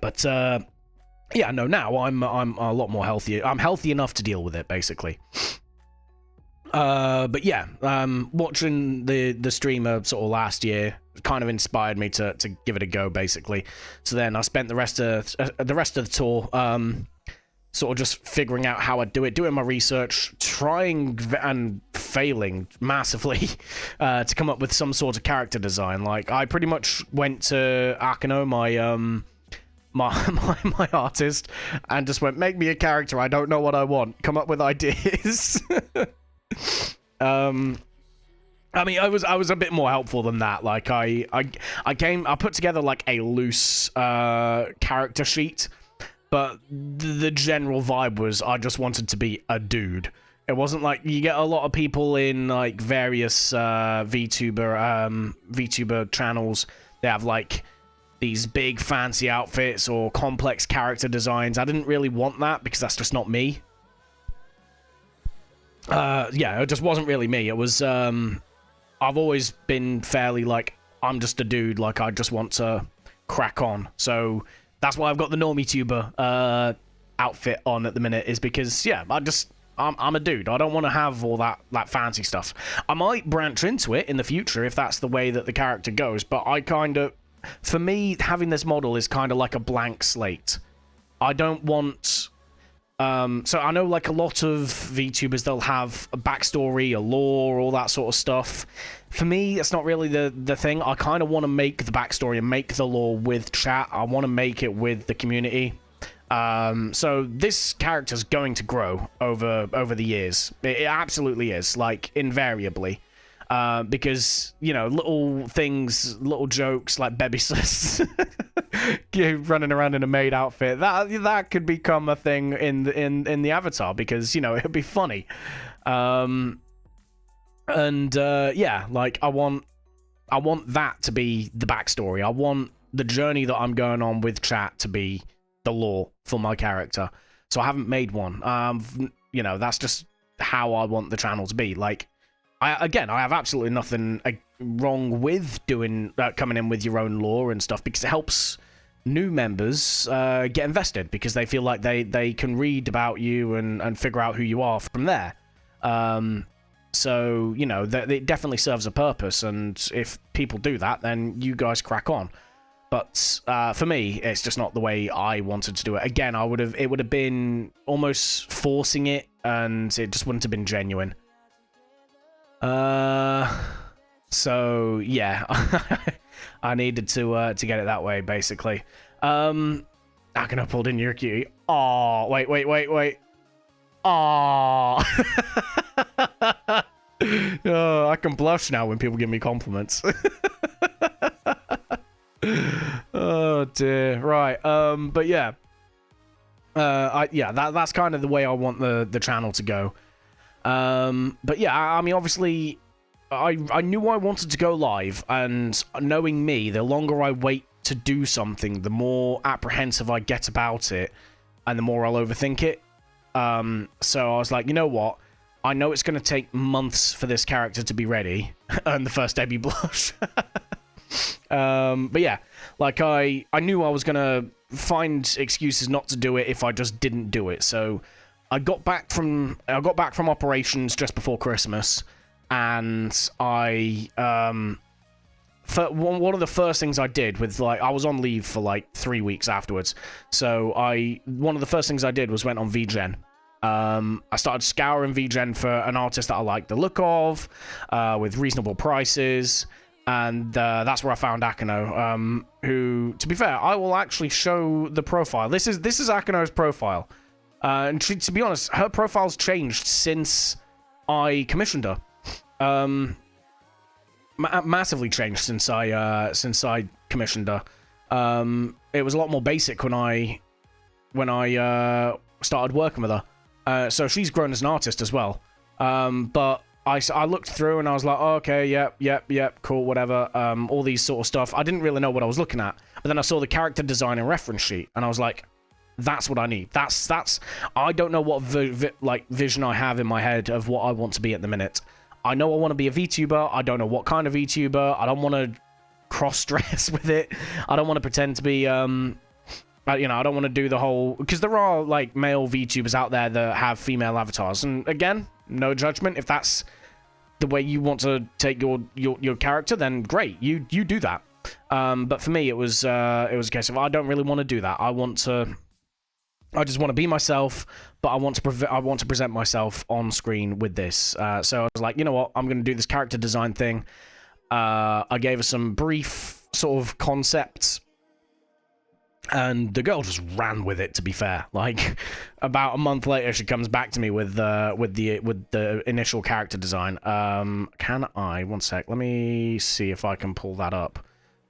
But, yeah, no, now I'm a lot more healthy. I'm healthy enough to deal with it, basically. But yeah, watching the streamer sort of last year kind of inspired me to give it a go, basically. So then I spent the rest of the tour sort of just figuring out how I'd do it, doing my research, trying and failing massively to come up with some sort of character design. Like, I pretty much went to Akano, my artist, and just went, make me a character. I don't know what I want. Come up with ideas. I mean, I was a bit more helpful than that. Like, I put together like a loose character sheet, but the general vibe was I just wanted to be a dude. It wasn't like you get a lot of people in like various VTuber channels. They have like these big fancy outfits or complex character designs. I didn't really want that because that's just not me. Yeah, it just wasn't really me. It was, I've always been fairly, like, I'm just a dude, like, I just want to crack on. So that's why I've got the normie tuber outfit on at the minute, is because, yeah, I'm a dude. I don't want to have all that fancy stuff. I might branch into it in the future if that's the way that the character goes, but I kind of, for me, having this model is kind of like a blank slate. I don't want... so I know, like, a lot of VTubers, they'll have a backstory, a lore, all that sort of stuff. For me, it's not really the thing. I kind of want to make the backstory and make the lore with chat. I want to make it with the community. So this character's going to grow over the years. It absolutely is, like, invariably. Because, you know, little things, little jokes like Baby's running around in a maid outfit, that could become a thing in the avatar, because, you know, it'd be funny. Yeah, like, I want that to be the backstory. I want the journey that I'm going on with chat to be the lore for my character. So I haven't made one. You know, that's just how I want the channel to be. Like, I have absolutely nothing wrong with doing coming in with your own lore and stuff, because it helps new members get invested, because they feel like they can read about you and figure out who you are from there. So, you know, it definitely serves a purpose, and if people do that, then you guys crack on. But for me, it's just not the way I wanted to do it. Again, it would have been almost forcing it, and it just wouldn't have been genuine. So yeah, I needed to get it that way, basically. I can upload in your queue. Oh, wait. Oh. Oh, I can blush now when people give me compliments. Oh dear. Right. But yeah. That's kind of the way I want the channel to go. But yeah, I mean, obviously, I knew I wanted to go live, and knowing me, the longer I wait to do something, the more apprehensive I get about it, and the more I'll overthink it. So I was like, you know what? I know it's going to take months for this character to be ready, and the first Ebby blush. But yeah, like, I knew I was going to find excuses not to do it if I just didn't do it, so... I got back from operations just before Christmas, and one of the first things I did with, like, I was on leave for like 3 weeks afterwards, so one of the first things I did was went on VGen. I started scouring VGen for an artist that I liked the look of, with reasonable prices, and that's where I found Akano, who, to be fair, I will actually show the profile. This is Akano's profile. And to be honest, her profile's changed since I commissioned her. Massively changed since I commissioned her. It was a lot more basic when I started working with her. So she's grown as an artist as well. But I looked through and I was like, oh, okay, yep, cool, whatever. All these sort of stuff. I didn't really know what I was looking at. But then I saw the character design and reference sheet, and I was like, that's what I need. That's. I don't know what vision I have in my head of what I want to be at the minute. I know I want to be a VTuber. I don't know what kind of VTuber. I don't want to cross-dress with it. I don't want to pretend to be. You know, I don't want to do the whole, because there are like male VTubers out there that have female avatars, and again, no judgment. If that's the way you want to take your character, then great. You do that. But for me, it was a case of I don't really want to do that. I just want to be myself, but I want to present myself on screen with this. So I was like, you know what? I'm going to do this character design thing. I gave her some brief sort of concepts, and the girl just ran with it. To be fair, like about a month later, she comes back to me with the initial character design. Can I? One sec. Let me see if I can pull that up.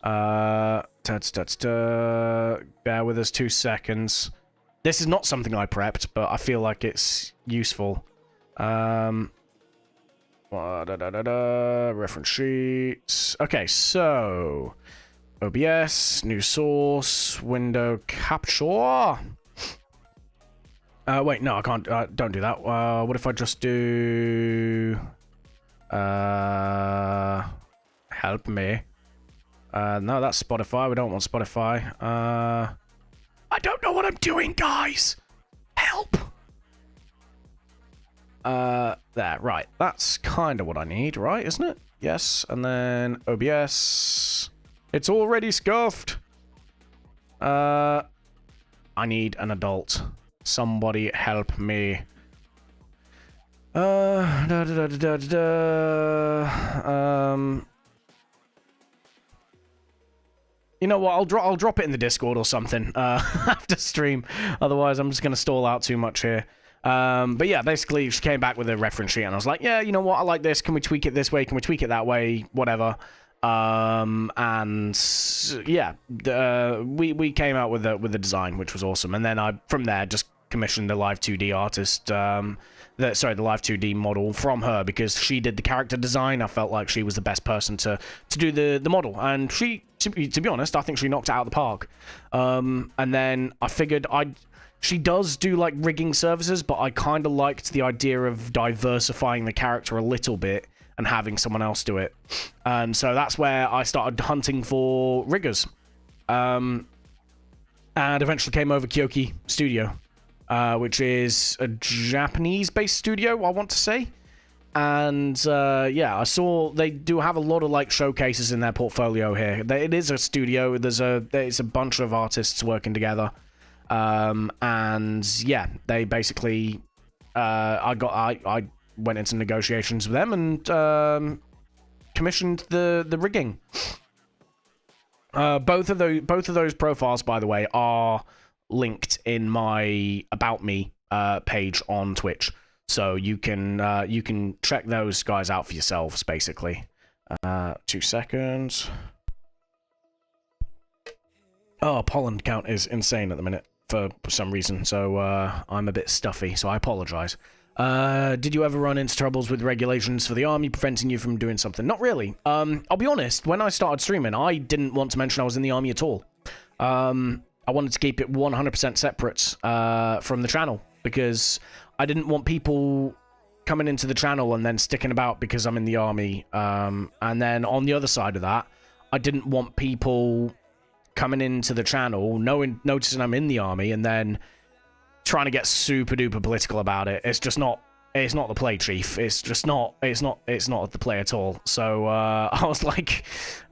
Bear with us 2 seconds. This is not something I prepped, but I feel like it's useful. Reference sheets. Okay, so OBS, new source, window capture. Wait, no, I can't. Don't do that. What if I just do? Help me. No, that's Spotify. We don't want Spotify. I don't know what I'm doing, guys. Help. There, right. That's kind of what I need, right? Isn't it? Yes, and then OBS. It's already scuffed. I need an adult. Somebody help me. You know what? I'll drop it in the Discord or something after stream. Otherwise, I'm just gonna stall out too much here. But yeah, basically, she came back with a reference sheet, and I was like, yeah, you know what? I like this. Can we tweak it this way? Can we tweak it that way? Whatever. And yeah, we came out with the design, which was awesome. And then I, from there, just commissioned the live 2D artist, the live 2D model from her, because she did the character design. I felt like she was the best person to do the model, and she, to be honest, I think she knocked it out of the park. And then I figured she does do like rigging services, but I kind of liked the idea of diversifying the character a little bit and having someone else do it. And so that's where I started hunting for riggers. And eventually came over Kyoki Studio, which is a Japanese-based studio, I want to say. And yeah, I saw they do have a lot of like showcases in their portfolio here. It is a studio. There's a bunch of artists working together. And yeah, they basically I went into negotiations with them and commissioned the rigging. Both of those profiles, by the way, are linked in my About Me page on Twitch, so you can check those guys out for yourselves, basically. 2 seconds. Oh, pollen count is insane at the minute for some reason, so I'm a bit stuffy, so I apologize. Did you ever run into troubles with regulations for the army preventing you from doing something? Not really. I'll be honest, when I started streaming, I didn't want to mention I was in the army at all. I wanted to keep it 100% separate from the channel, because I didn't want people coming into the channel and then sticking about because I'm in the army. And then on the other side of that, I didn't want people coming into the channel, noticing I'm in the army, and then trying to get super duper political about it. It's just not. It's not the play, Chief. It's just not. It's not the play at all. So I was like,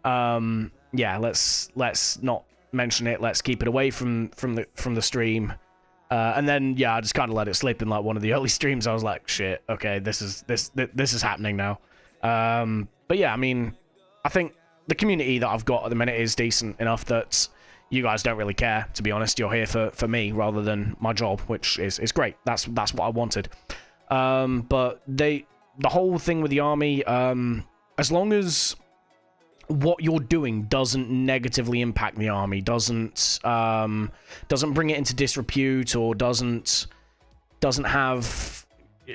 yeah, let's not mention it. Let's keep it away from the stream. And then yeah, I just kind of let it slip in like one of the early streams. I was like, shit, okay, this is happening now. But yeah, I mean, I think the community that I've got at the minute is decent enough that you guys don't really care, to be honest. You're here for me rather than my job, which is great. That's what I wanted. But the whole thing with the army, as long as what you're doing doesn't negatively impact the army, doesn't bring it into disrepute, or doesn't have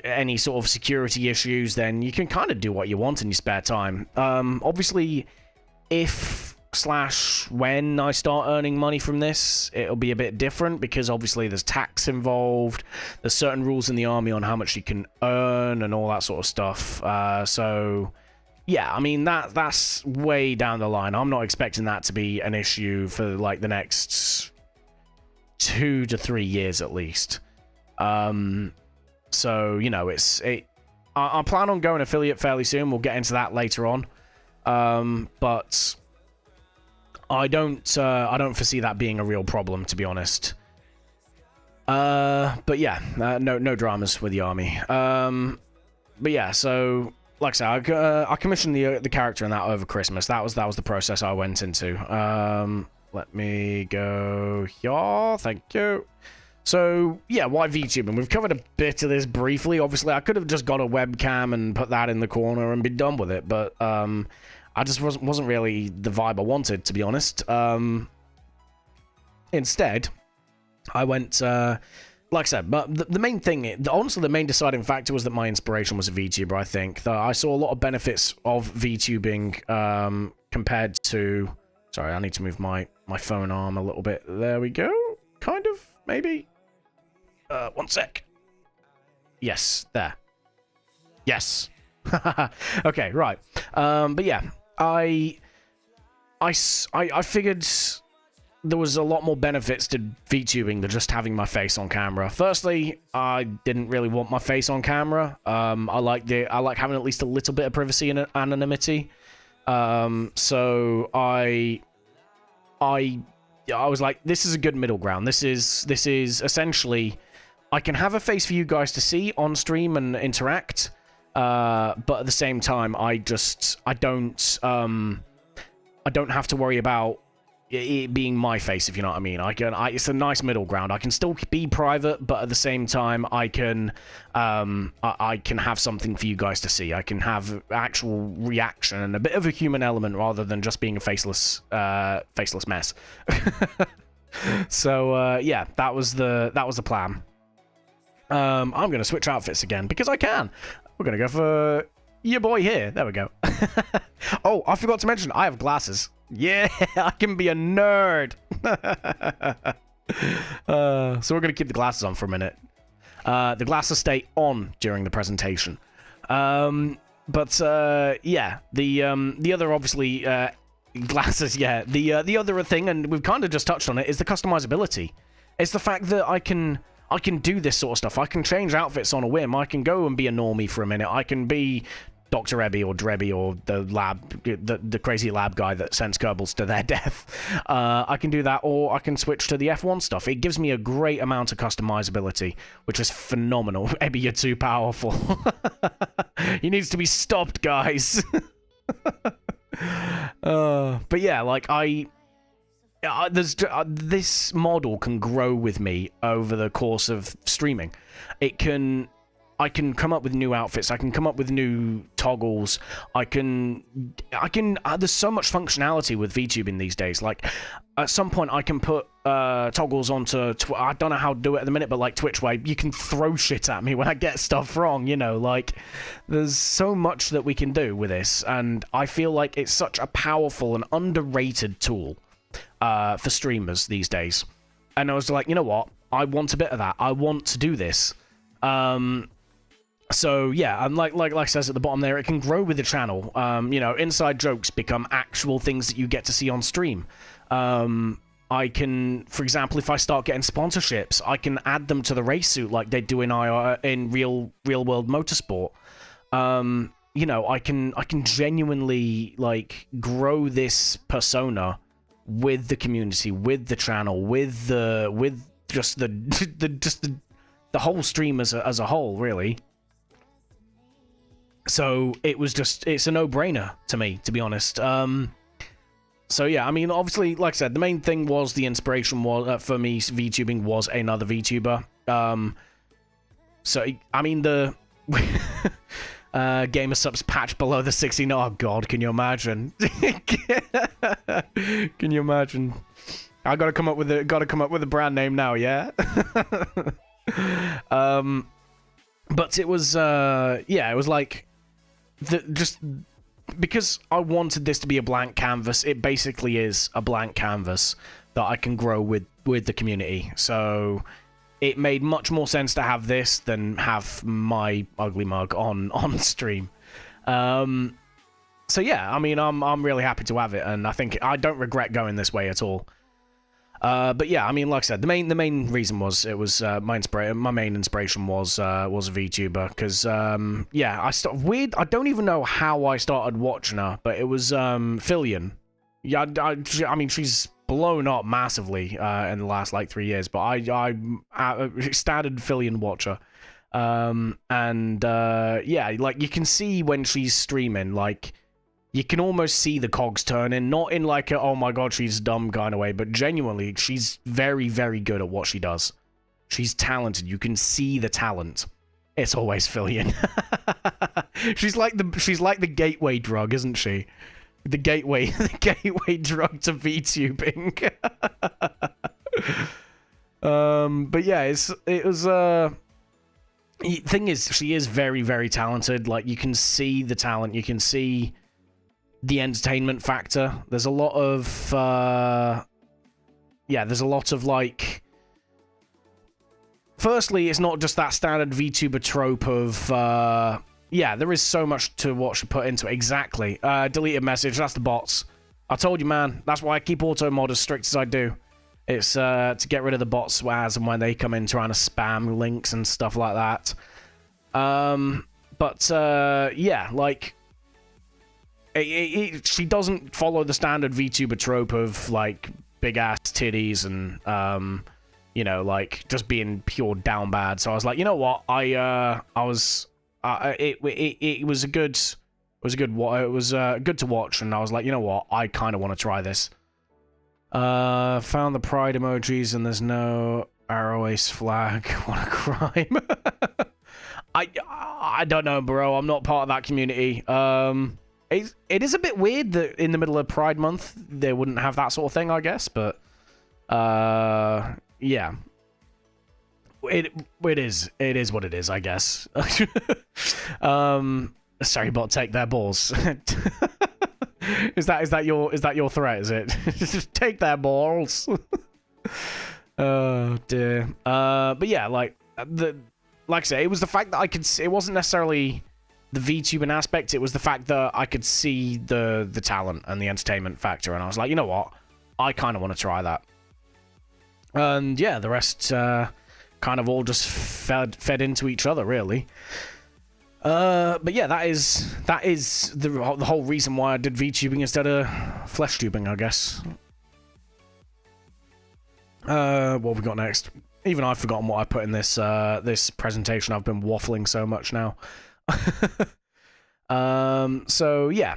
any sort of security issues, then you can kind of do what you want in your spare time. Obviously, when I start earning money from this, it'll be a bit different, because obviously there's tax involved. There's certain rules in the army on how much you can earn and all that sort of stuff. So yeah, I mean, that's way down the line. I'm not expecting that to be an issue for like the next 2 to 3 years at least. So you know, I plan on going affiliate fairly soon. We'll get into that later on. But I don't foresee that being a real problem, to be honest. But yeah, no dramas with the army. But yeah, so like I said, I commissioned the character in that over Christmas. That was the process I went into. Let me go here. Thank you. So yeah, why VTubing? We've covered a bit of this briefly. Obviously, I could have just got a webcam and put that in the corner and be done with it, but I just wasn't really the vibe I wanted, to be honest. Instead, I went, like I said, but the main thing, honestly, the main deciding factor was that my inspiration was a VTuber, I think. I saw a lot of benefits of VTubing compared to... Sorry, I need to move my phone arm a little bit. There we go. Kind of, maybe. 1 sec. Yes, there. Yes. Okay, right. But yeah, I I figured there was a lot more benefits to VTubing than just having my face on camera. Firstly, I didn't really want my face on camera. I like having at least a little bit of privacy and anonymity. So I was like, this is a good middle ground. This is essentially, I can have a face for you guys to see on stream and interact, but at the same time, I don't have to worry about it being my face, if you know what I mean. It's a nice middle ground. I can still be private, but at the same time, I can have something for you guys to see. I can have actual reaction and a bit of a human element rather than just being a faceless mess. So yeah, that was the plan. I'm gonna switch outfits again because I can. We're gonna go for your boy here. There we go. Oh, I forgot to mention, I have glasses. Yeah, I can be a nerd. So we're going to keep the glasses on for a minute. The glasses stay on during the presentation. Yeah, the other obviously glasses, yeah. The other thing, and we've kind of just touched on it, is the customizability. It's the fact that I can do this sort of stuff. I can change outfits on a whim. I can go and be a normie for a minute. I can be Dr. Ebby or Drebby or the crazy lab guy that sends Kerbals to their death. I can do that, or I can switch to the F1 stuff. It gives me a great amount of customizability, which is phenomenal. Ebby, you're too powerful. He needs to be stopped, guys. But yeah, like this model can grow with me over the course of streaming. I can come up with new outfits. I can come up with new toggles. I can. There's so much functionality with VTubing these days. Like, at some point, I can put toggles onto. I don't know how to do it at the minute, but like Twitch, where you can throw shit at me when I get stuff wrong. You know, like, there's so much that we can do with this, and I feel like it's such a powerful and underrated tool for streamers these days. And I was like, you know what? I want a bit of that. I want to do this. So yeah, and like it says at the bottom there, it can grow with the channel. You know, inside jokes become actual things that you get to see on stream. I can, for example, if I start getting sponsorships, I can add them to the race suit like they do in real world motorsport. You know, I can genuinely like grow this persona with the community, with the channel, with just the whole stream as a whole, really. So it's a no-brainer to me, to be honest. So yeah, I mean, obviously, like I said, the main thing was the inspiration was for me. VTubing was another VTuber. So I mean, the gamer subs patch below the 16. Oh god, can you imagine? Can you imagine? I gotta come up with a brand name now, yeah. But it was yeah, it was like just because I wanted this to be a blank canvas. It basically is a blank canvas that I can grow with the community. So it made much more sense to have this than have my ugly mug on stream. So yeah, I mean, I'm really happy to have it, and I think I don't regret going this way at all. But yeah, I mean, like I said, the main reason was it was my main inspiration was a VTuber, because yeah, I don't even know how I started watching her, but it was Fillion. Yeah, I mean, she's blown up massively in the last like 3 years, but I started Fillion watcher. And yeah, like you can see when she's streaming, like you can almost see the cogs turning, not in like a, oh my god, she's dumb kind of way, but genuinely, she's very, very good at what she does. She's talented. You can see the talent. It's always Fillion. she's like the gateway drug, isn't she? The gateway drug to VTubing. But yeah, it was the thing is, she is very, very talented. Like, you can see the talent, you can see the entertainment factor. There's a lot of yeah, there's a lot of like, firstly, it's not just that standard VTuber trope of yeah, there is so much to what she put into it. Exactly. Deleted message, that's the bots. I told you, man. That's why I keep auto mod as strict as I do. It's to get rid of the bots as and when they come in trying to spam links and stuff like that. Yeah, like she doesn't follow the standard VTuber trope of like big ass titties and you know, like just being pure down bad. So I was like, you know what, it was good to watch, and I was like, you know what, I kind of want to try this. Found the pride emojis and there's no arrow ace flag. What a crime. I don't know, bro. I'm not part of that community. It is a bit weird that in the middle of Pride Month they wouldn't have that sort of thing, I guess, but yeah. It is what it is, I guess. Sorry, bot, take their balls. Is that your threat, is it? Just take their balls. Oh dear. But yeah, like I say, it was the fact that I could see, it wasn't necessarily the VTubing aspect, it was the fact that I could see the talent and the entertainment factor, and I was like, you know what? I kind of want to try that. And yeah, the rest kind of all just fed into each other, really. But yeah, that is the whole reason why I did VTubing instead of flesh tubing, I guess. What have we got next? Even I've forgotten what I put in this this presentation. I've been waffling so much now. So yeah.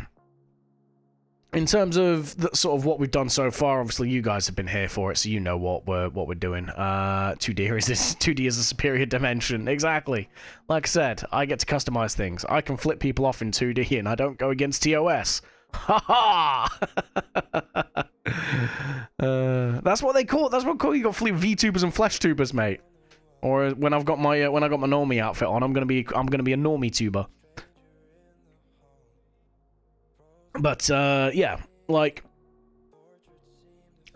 In terms of the, sort of what we've done so far, obviously you guys have been here for it, so you know what we're doing. 2D is a superior dimension, exactly. Like I said, I get to customize things. I can flip people off in 2D, and I don't go against TOS. Ha ha! That's what they call it. That's what you got flip VTubers and flesh tubers, mate. Or when I've got my normie outfit on, I'm gonna be a normie tuber. But yeah, like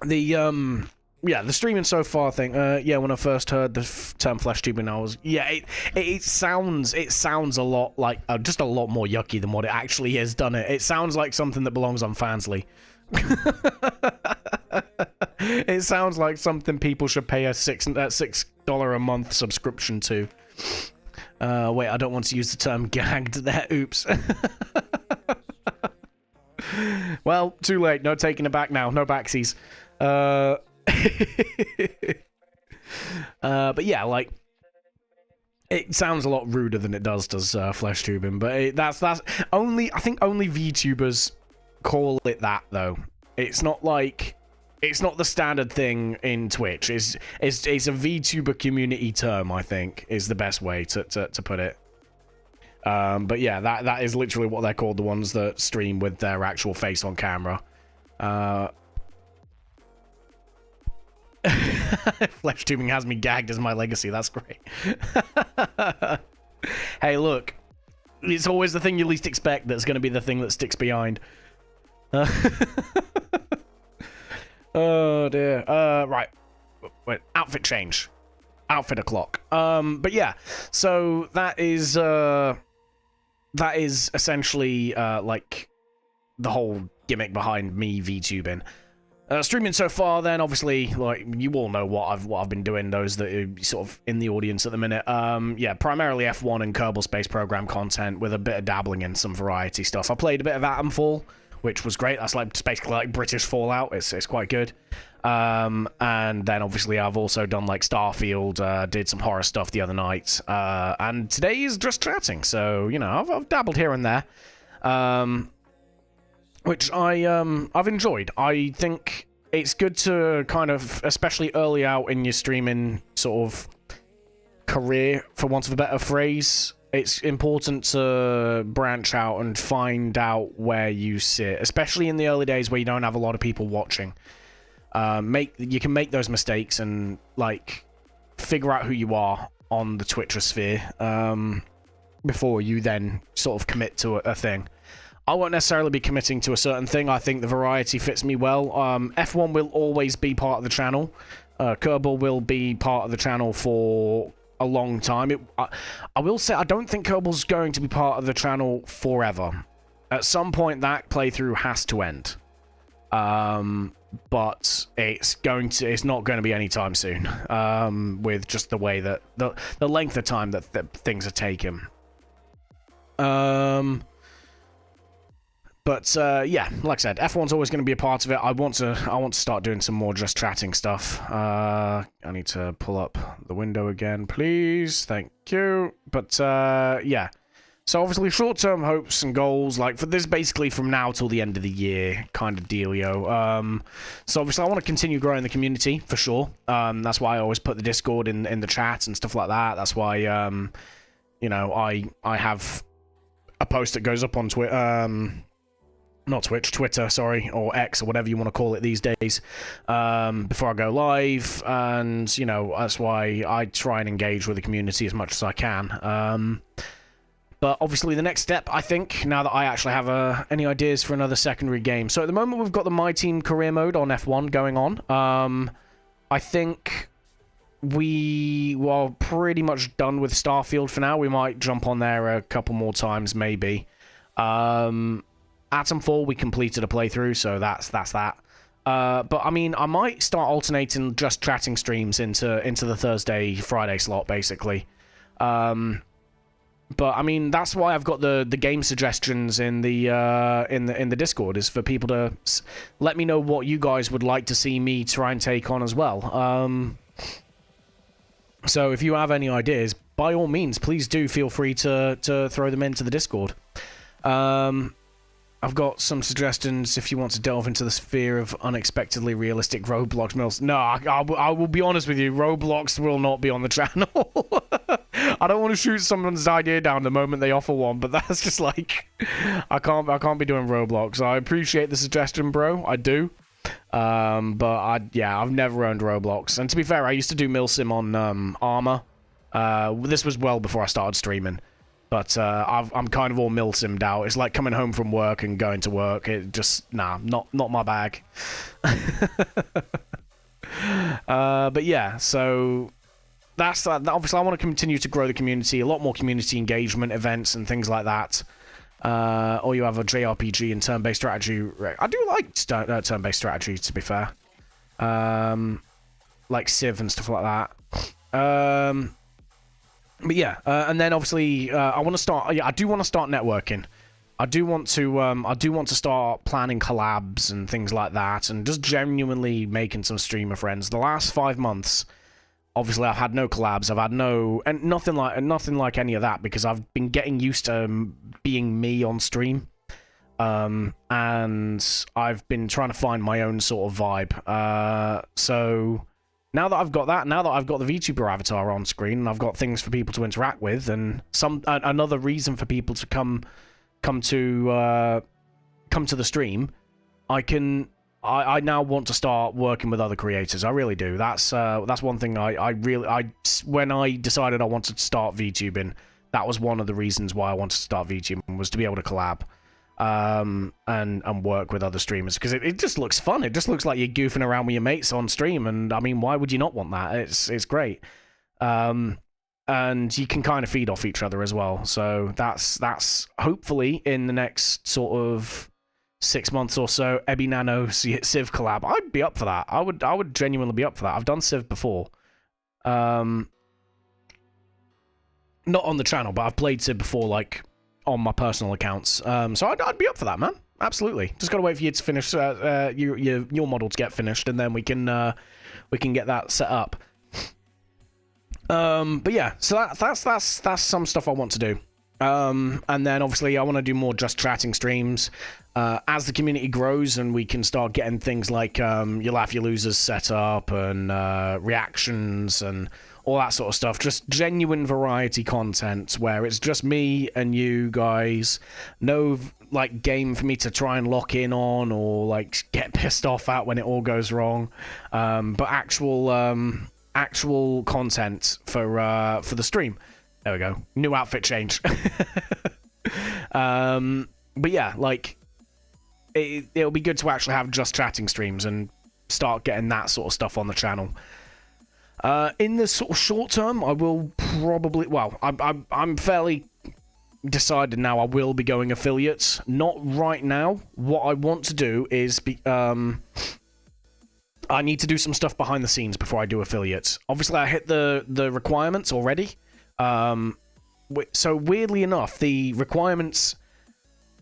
the the streaming so far thing. Yeah, when I first heard the term flesh tubing, I was it sounds a lot like just a lot more yucky than what it actually is, doesn't it? It sounds like something that belongs on Fansly. It sounds like something people should pay a $6 a month subscription to. Wait, I don't want to use the term gagged there. Oops. Well, too late. No taking it back now. No backsies. But yeah, like it sounds a lot ruder than it does flesh tubing. But that's only, I think only VTubers call it that though. It's not like it's not the standard thing in Twitch. It's a VTuber community term, I think, is the best way to put it. But yeah, that is literally what they're called, the ones that stream with their actual face on camera. Flesh tubing has me gagged as my legacy. That's great. Hey, look, it's always the thing you least expect that's going to be the thing that sticks behind. Oh dear. Right. Wait. Outfit change. Outfit o'clock. But yeah. So that is essentially like the whole gimmick behind me VTubing. Streaming so far, then obviously, like you all know what I've been doing. Those that are sort of in the audience at the minute. Yeah, primarily F1 and Kerbal Space Program content with a bit of dabbling in some variety stuff. I played a bit of Atomfall, which was great. That's like basically like British Fallout. It's quite good. And then obviously I've also done like Starfield. Did some horror stuff the other night. And today is just chatting. So you know I've dabbled here and there. Which I've enjoyed. I think it's good to kind of, especially early out in your streaming sort of career, for want of a better phrase, it's important to branch out and find out where you sit, especially in the early days where you don't have a lot of people watching. You can make those mistakes and like figure out who you are on the Twitchosphere before you then sort of commit to a thing. I won't necessarily be committing to a certain thing. I think the variety fits me well. F1 will always be part of the channel. Kerbal will be part of the channel for a long time. I will say I don't think Kerbal's going to be part of the channel forever. At some point, that playthrough has to end. But it's not going to be anytime soon, with just the way that the length of time that things are taking. But yeah, like I said, F1's always going to be a part of it. I want to start doing some more just chatting stuff. I need to pull up the window again, please. Thank you. But yeah. So obviously short-term hopes and goals, like for this basically from now till the end of the year kind of dealio. So obviously I want to continue growing the community for sure. That's why I always put the Discord in the chat and stuff like that. That's why you know, I have a post that goes up on Twitter, sorry, or X, or whatever you want to call it these days, before I go live, and, you know, that's why I try and engage with the community as much as I can. But obviously the next step, I think, now that I actually have any ideas for another secondary game. So at the moment we've got the My Team career mode on F1 going on. I think we were pretty much done with Starfield for now. We might jump on there a couple more times, maybe. Atomfall, we completed a playthrough, so that's that. But I mean, I might start alternating just chatting streams into the Thursday, Friday slot, basically. But I mean, that's why I've got the game suggestions in the Discord, is for people to let me know what you guys would like to see me try and take on as well. So if you have any ideas, by all means, please do feel free to throw them into the Discord. I've got some suggestions if you want to delve into the sphere of unexpectedly realistic Roblox mills. No, I will be honest with you. Roblox will not be on the channel. I don't want to shoot someone's idea down the moment they offer one, but that's just like, I can't be doing Roblox. I appreciate the suggestion, bro. I do. But yeah, I've never owned Roblox. And to be fair, I used to do Milsim on Arma. This was well before I started streaming. But I'm kind of all milsimmed out. It's like coming home from work and going to work. It just, nah, not my bag. But yeah, so that's obviously I want to continue to grow the community, a lot more community engagement events and things like that. Or you have a JRPG and turn-based strategy. I do like turn-based strategy, to be fair. Like Civ and stuff like that. But yeah, and then obviously I want to start. Yeah, I do want to start networking. I do want to start planning collabs and things like that, and just genuinely making some streamer friends. The last 5 months, obviously, I've had no collabs. I've had nothing like any of that, because I've been getting used to being me on stream, and I've been trying to find my own sort of vibe. So now that I've got that, now that I've got the VTuber avatar on screen, and I've got things for people to interact with, and another reason for people to come to the stream, I now want to start working with other creators. I really do. That's one thing when I decided I wanted to start VTubing, that was one of the reasons why I wanted to start VTubing, was to be able to collab. And work with other streamers, because it just looks fun. It just looks like you're goofing around with your mates on stream, and I mean, why would you not want that? It's great. And you can kind of feed off each other as well. So that's hopefully in the next sort of 6 months or so, Ebby Nano Civ collab. I'd be up for that. I would genuinely be up for that. I've done Civ before. Not on the channel, but I've played Civ before, like on my personal accounts. So I'd be up for that, man. Absolutely. Just gotta wait for you to finish your model to get finished, and then we can get that set up. But yeah, so that's some stuff I want to do. And then obviously I want to do more just chatting streams as the community grows, and we can start getting things like your Laugh Your Losers set up, and reactions and all that sort of stuff. Just genuine variety content where it's just me and you guys. No like game for me to try and lock in on, or like get pissed off at when it all goes wrong. But actual content for the stream. There we go. New outfit change. But yeah, like it'll be good to actually have just chatting streams and start getting that sort of stuff on the channel. In the sort of short term, I will probably, well, I'm fairly decided now I will be going affiliate. Not right now. What I want to do is I need to do some stuff behind the scenes before I do affiliates. Obviously, I hit the requirements already. So weirdly enough, the requirements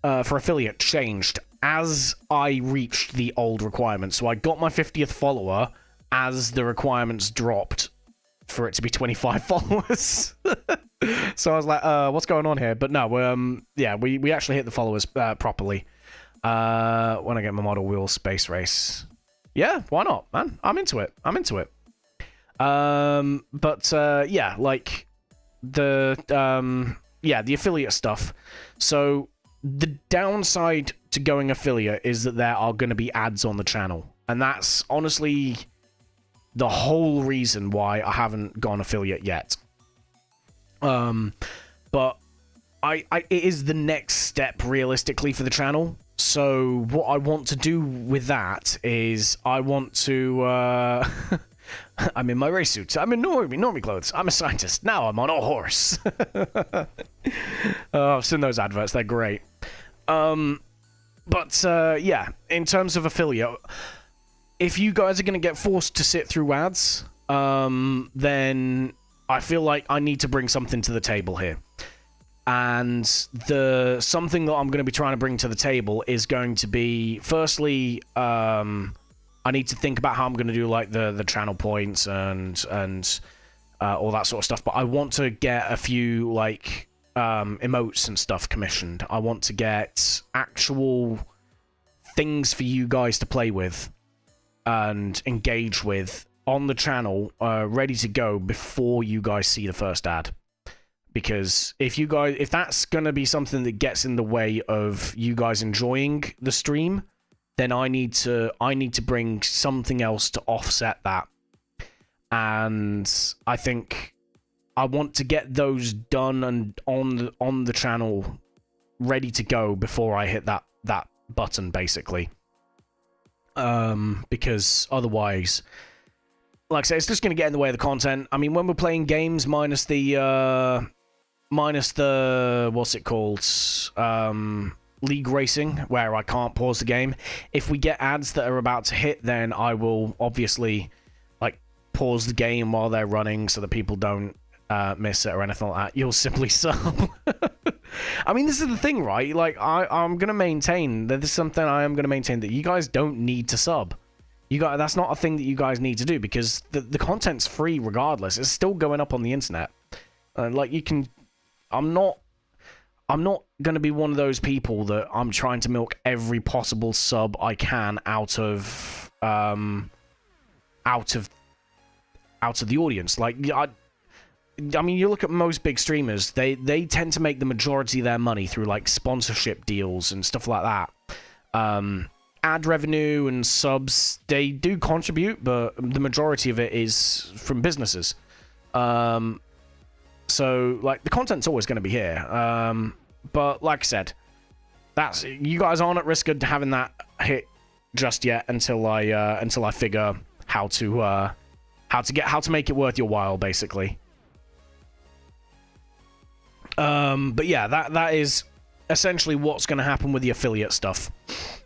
for affiliate changed as I reached the old requirements. So I got my 50th follower as the requirements dropped for it to be 25 followers. So I was like, what's going on here? But no, yeah, we actually hit the followers properly. When I get my model wheel space race. Yeah, why not, man? I'm into it. Yeah, like the affiliate stuff. So the downside to going affiliate is that there are going to be ads on the channel, and that's honestly the whole reason why I haven't gone affiliate yet. But it is the next step realistically for the channel. So what I want to do with that is I want to I'm in my race suit. I'm in normie clothes. I'm a scientist. Now I'm on a horse. I've seen those adverts. They're great. Yeah, in terms of affiliate, if you guys are going to get forced to sit through ads, then I feel like I need to bring something to the table here. And something that I'm going to be trying to bring to the table is going to be, firstly, I need to think about how I'm going to do like the channel points and all that sort of stuff. But I want to get a few like emotes and stuff commissioned. I want to get actual things for you guys to play with and engage with on the channel, ready to go before you guys see the first ad. Because if that's gonna be something that gets in the way of you guys enjoying the stream, then I need to bring something else to offset that. And I think I want to get those done and on the channel ready to go before I hit that button, basically. Because otherwise, like I say, it's just going to get in the way of the content. I mean, when we're playing games minus the what's it called, league racing, where I can't pause the game, if we get ads that are about to hit, then I will obviously like pause the game while they're running so that people don't miss it or anything like that. You'll simply sub. I mean, this is the thing, right? Like, I'm gonna maintain that this is something I am gonna maintain, that you guys don't need to sub. That's not a thing that you guys need to do, because the content's free regardless. It's still going up on the internet. Like, you can... I'm not going to be one of those people that I'm trying to milk every possible sub I can out of the audience. Like, I mean, you look at most big streamers, they tend to make the majority of their money through, like, sponsorship deals and stuff like that. Ad revenue and subs, they do contribute, but the majority of it is from businesses. So, like, the content's always going to be here. But, like I said, you guys aren't at risk of having that hit just yet until I figure how to make it worth your while, basically. But yeah, that is essentially what's going to happen with the affiliate stuff.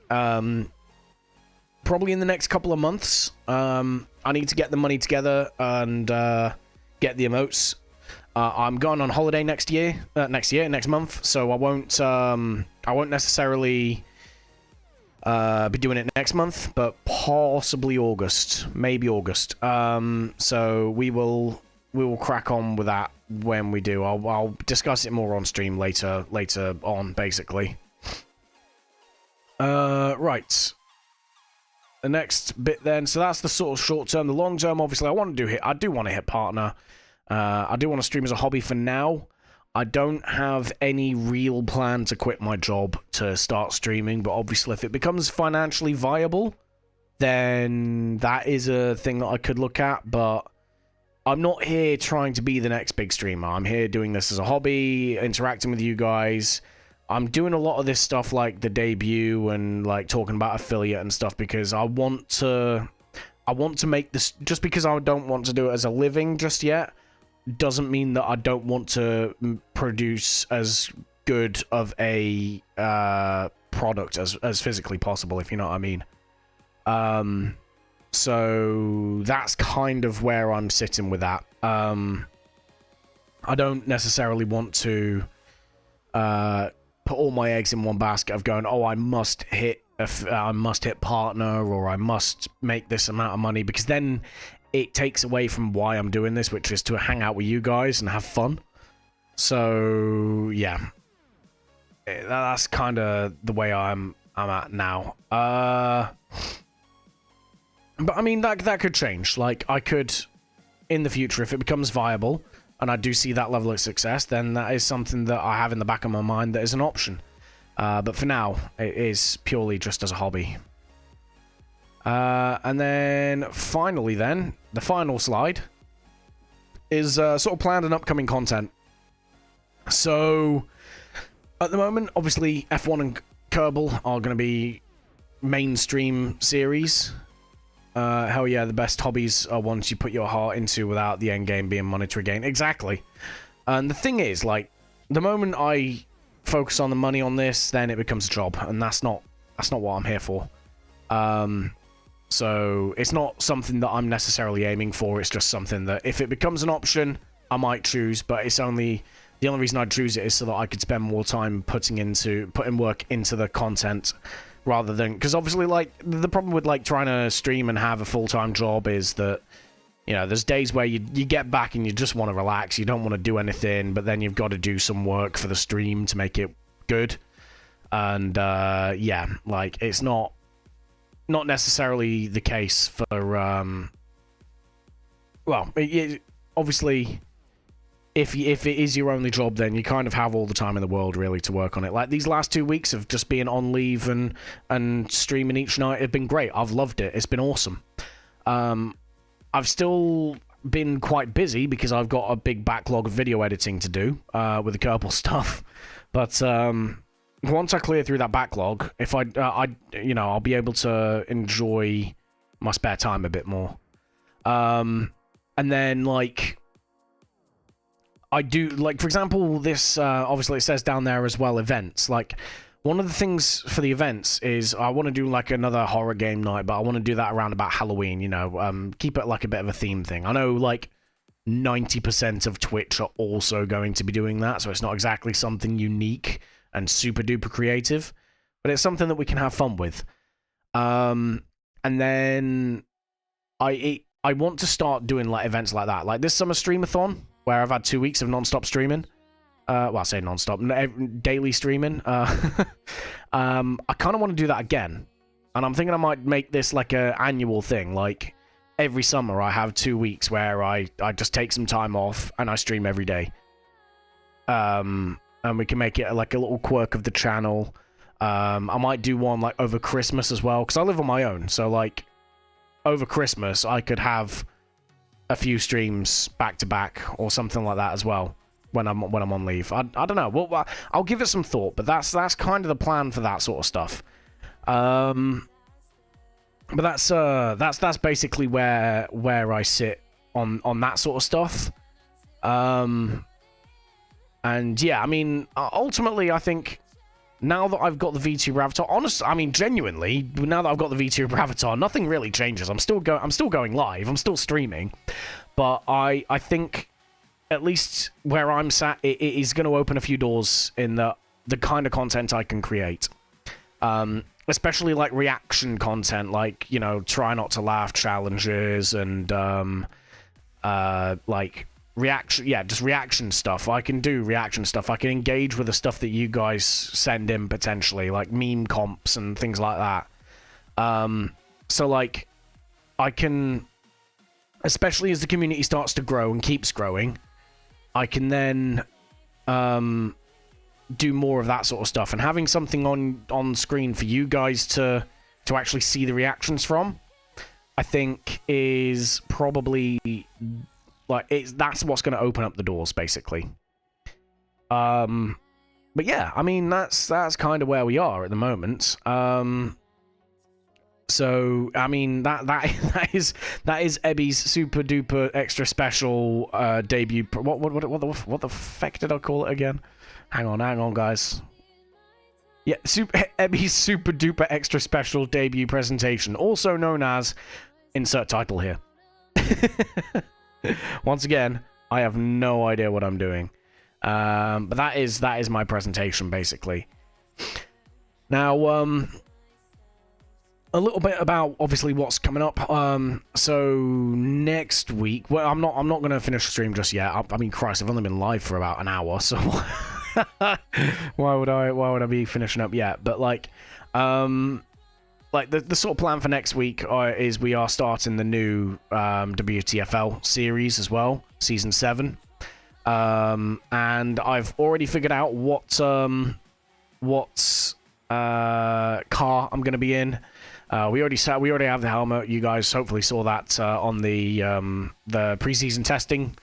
Probably in the next couple of months. I need to get the money together and get the emotes. I'm going on holiday next month, so I won't necessarily be doing it next month, but possibly August, maybe August. So we will crack on with that when we do. I'll discuss it more on stream later on, basically. Right. The next bit then, so that's the sort of short term. The long term, obviously, I do want to hit partner. I do want to stream as a hobby for now. I don't have any real plan to quit my job to start streaming, but obviously if it becomes financially viable, then that is a thing that I could look at, but I'm not here trying to be the next big streamer. I'm here doing this as a hobby, interacting with you guys. I'm doing a lot of this stuff like the debut and like talking about affiliate and stuff because I want to make this, just because I don't want to do it as a living just yet, doesn't mean that I don't want to produce as good of a product as physically possible, if you know what I mean. So that's kind of where I'm sitting with that. I don't necessarily want to put all my eggs in one basket of going, oh, I must hit partner, or I must make this amount of money, because then it takes away from why I'm doing this, which is to hang out with you guys and have fun. So yeah, that's kind of the way I'm at now. But I mean, that could change. Like, I could, in the future, if it becomes viable and I do see that level of success, then that is something that I have in the back of my mind that is an option. But for now, it is purely just as a hobby. And then, finally then, the final slide is sort of planned and upcoming content. So, at the moment, obviously, F1 and Kerbal are going to be mainstream series. Hell yeah, the best hobbies are ones you put your heart into without the end game being monetary gain. Exactly. And the thing is, like, the moment I focus on the money on this, then it becomes a job, and that's not what I'm here for. So it's not something that I'm necessarily aiming for. It's just something that if it becomes an option, I might choose, but it's only the only reason I'd choose it is so that I could spend more time putting work into the content, rather than, because obviously, like, the problem with, like, trying to stream and have a full-time job is that, you know, there's days where you get back and you just want to relax, you don't want to do anything, but then you've got to do some work for the stream to make it good. And yeah, like, it's not necessarily the case for well, obviously, if it is your only job, then you kind of have all the time in the world, really, to work on it. Like, these last 2 weeks of just being on leave and streaming each night have been great. I've loved it. It's been awesome. I've still been quite busy because I've got a big backlog of video editing to do with the Kerbal stuff. But once I clear through that backlog, if I'll be able to enjoy my spare time a bit more. And then, like, I do, like, for example, this, obviously it says down there as well, events. Like, one of the things for the events is I want to do, like, another horror game night, but I want to do that around about Halloween, you know, keep it, like, a bit of a theme thing. I know, like, 90% of Twitch are also going to be doing that, so it's not exactly something unique and super-duper creative, but it's something that we can have fun with. And then I want to start doing, like, events like that. Like, this summer Stream-a-Thon, where I've had 2 weeks of non-stop streaming. Well, I say non-stop, daily streaming. I kind of want to do that again. And I'm thinking I might make this like a annual thing. Like, every summer I have 2 weeks where I just take some time off and I stream every day. And we can make it like a little quirk of the channel. I might do one like over Christmas as well, because I live on my own. So, like, over Christmas I could have a few streams back to back or something like that as well when I'm on leave. I don't know. Well, I'll give it some thought, but that's kind of the plan for that sort of stuff. But that's basically where I sit on that sort of stuff. And yeah, I mean, ultimately, I think now that I've got the VTuber avatar, honestly, I mean, genuinely, now that I've got the VTuber avatar, nothing really changes. I'm still going live. I'm still streaming, but I think at least where I'm sat, it is going to open a few doors in the kind of content I can create. Especially like reaction content, like, you know, try not to laugh challenges and like just reaction stuff. I can do reaction stuff. I can engage with the stuff that you guys send in, potentially, like meme comps and things like that. So, like, I can, especially as the community starts to grow and keeps growing, I can then do more of that sort of stuff. And having something on screen for you guys to actually see the reactions from, I think is probably, like, that's what's going to open up the doors, basically. But yeah, I mean, that's kind of where we are at the moment. So, I mean, that is Ebby's super duper extra special debut. What the fuck did I call it again? Hang on, guys. Yeah, Ebby's super duper extra special debut presentation, also known as insert title here. Once again, I have no idea what I'm doing. But that is my presentation, basically. Now, a little bit about obviously what's coming up. So next week, well, I'm not going to finish the stream just yet. I mean, Christ, I've only been live for about an hour, so why would I be finishing up yet? But like the sort of plan for next week is we are starting the new WTFL series as well, season 7. And I've already figured out what car I'm going to be in. We already have the helmet. You guys hopefully saw that on the preseason testing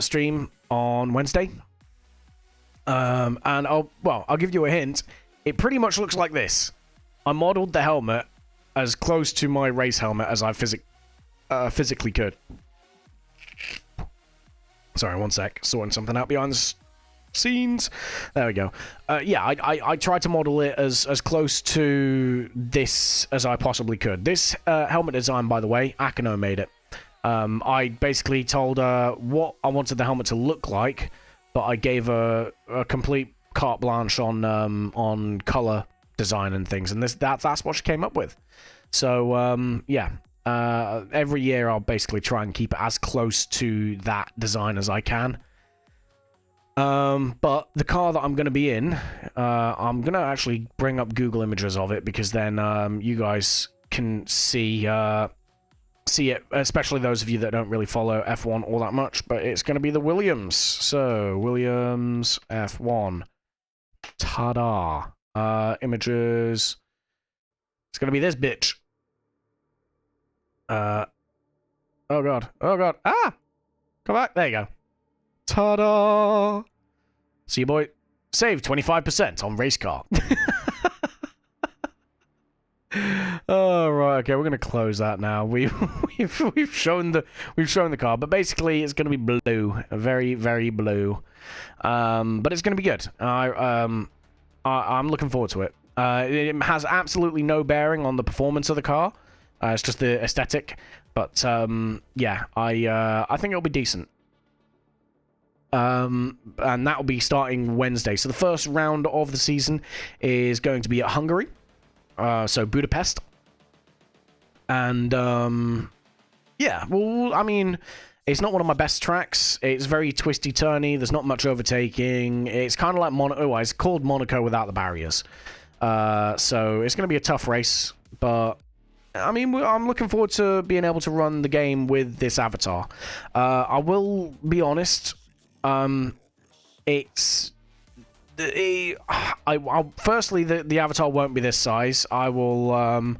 stream on Wednesday. And I'll give you a hint. It pretty much looks like this. I modeled the helmet as close to my race helmet as I physically could. Sorry, one sec. Sorting something out behind the scenes. There we go. Yeah, I tried to model it as close to this as I possibly could. This helmet design, by the way, Akano made it. I basically told her what I wanted the helmet to look like, but I gave her a complete carte blanche on color design and things, and that's what she came up with. So yeah, every year I'll basically try and keep it as close to that design as I can. But the car that I'm going to be in, I'm going to actually bring up Google images of it, because then you guys can see it, especially those of you that don't really follow F1 all that much. But it's going to be the Williams. So Williams F1. Ta-da. Images. It's going to be this bitch. Oh god. Ah! Come back. There you go. Ta-da! See you, boy. Save 25% on race car. Oh, right. Okay, we're gonna close that now. We've shown the car, but basically it's gonna be blue, very very blue. But it's gonna be good. I'm looking forward to it. It has absolutely no bearing on the performance of the car. It's just the aesthetic. But yeah, I think it'll be decent. And that will be starting Wednesday. So the first round of the season is going to be at Hungary. So Budapest. And yeah, well, I mean, it's not one of my best tracks. It's very twisty-turny. There's not much overtaking. It's kind of like Monaco. Oh, it's called Monaco without the barriers. So it's going to be a tough race. But, I mean, I'm looking forward to being able to run the game with this avatar. I will be honest. Firstly, the avatar won't be this size. I'll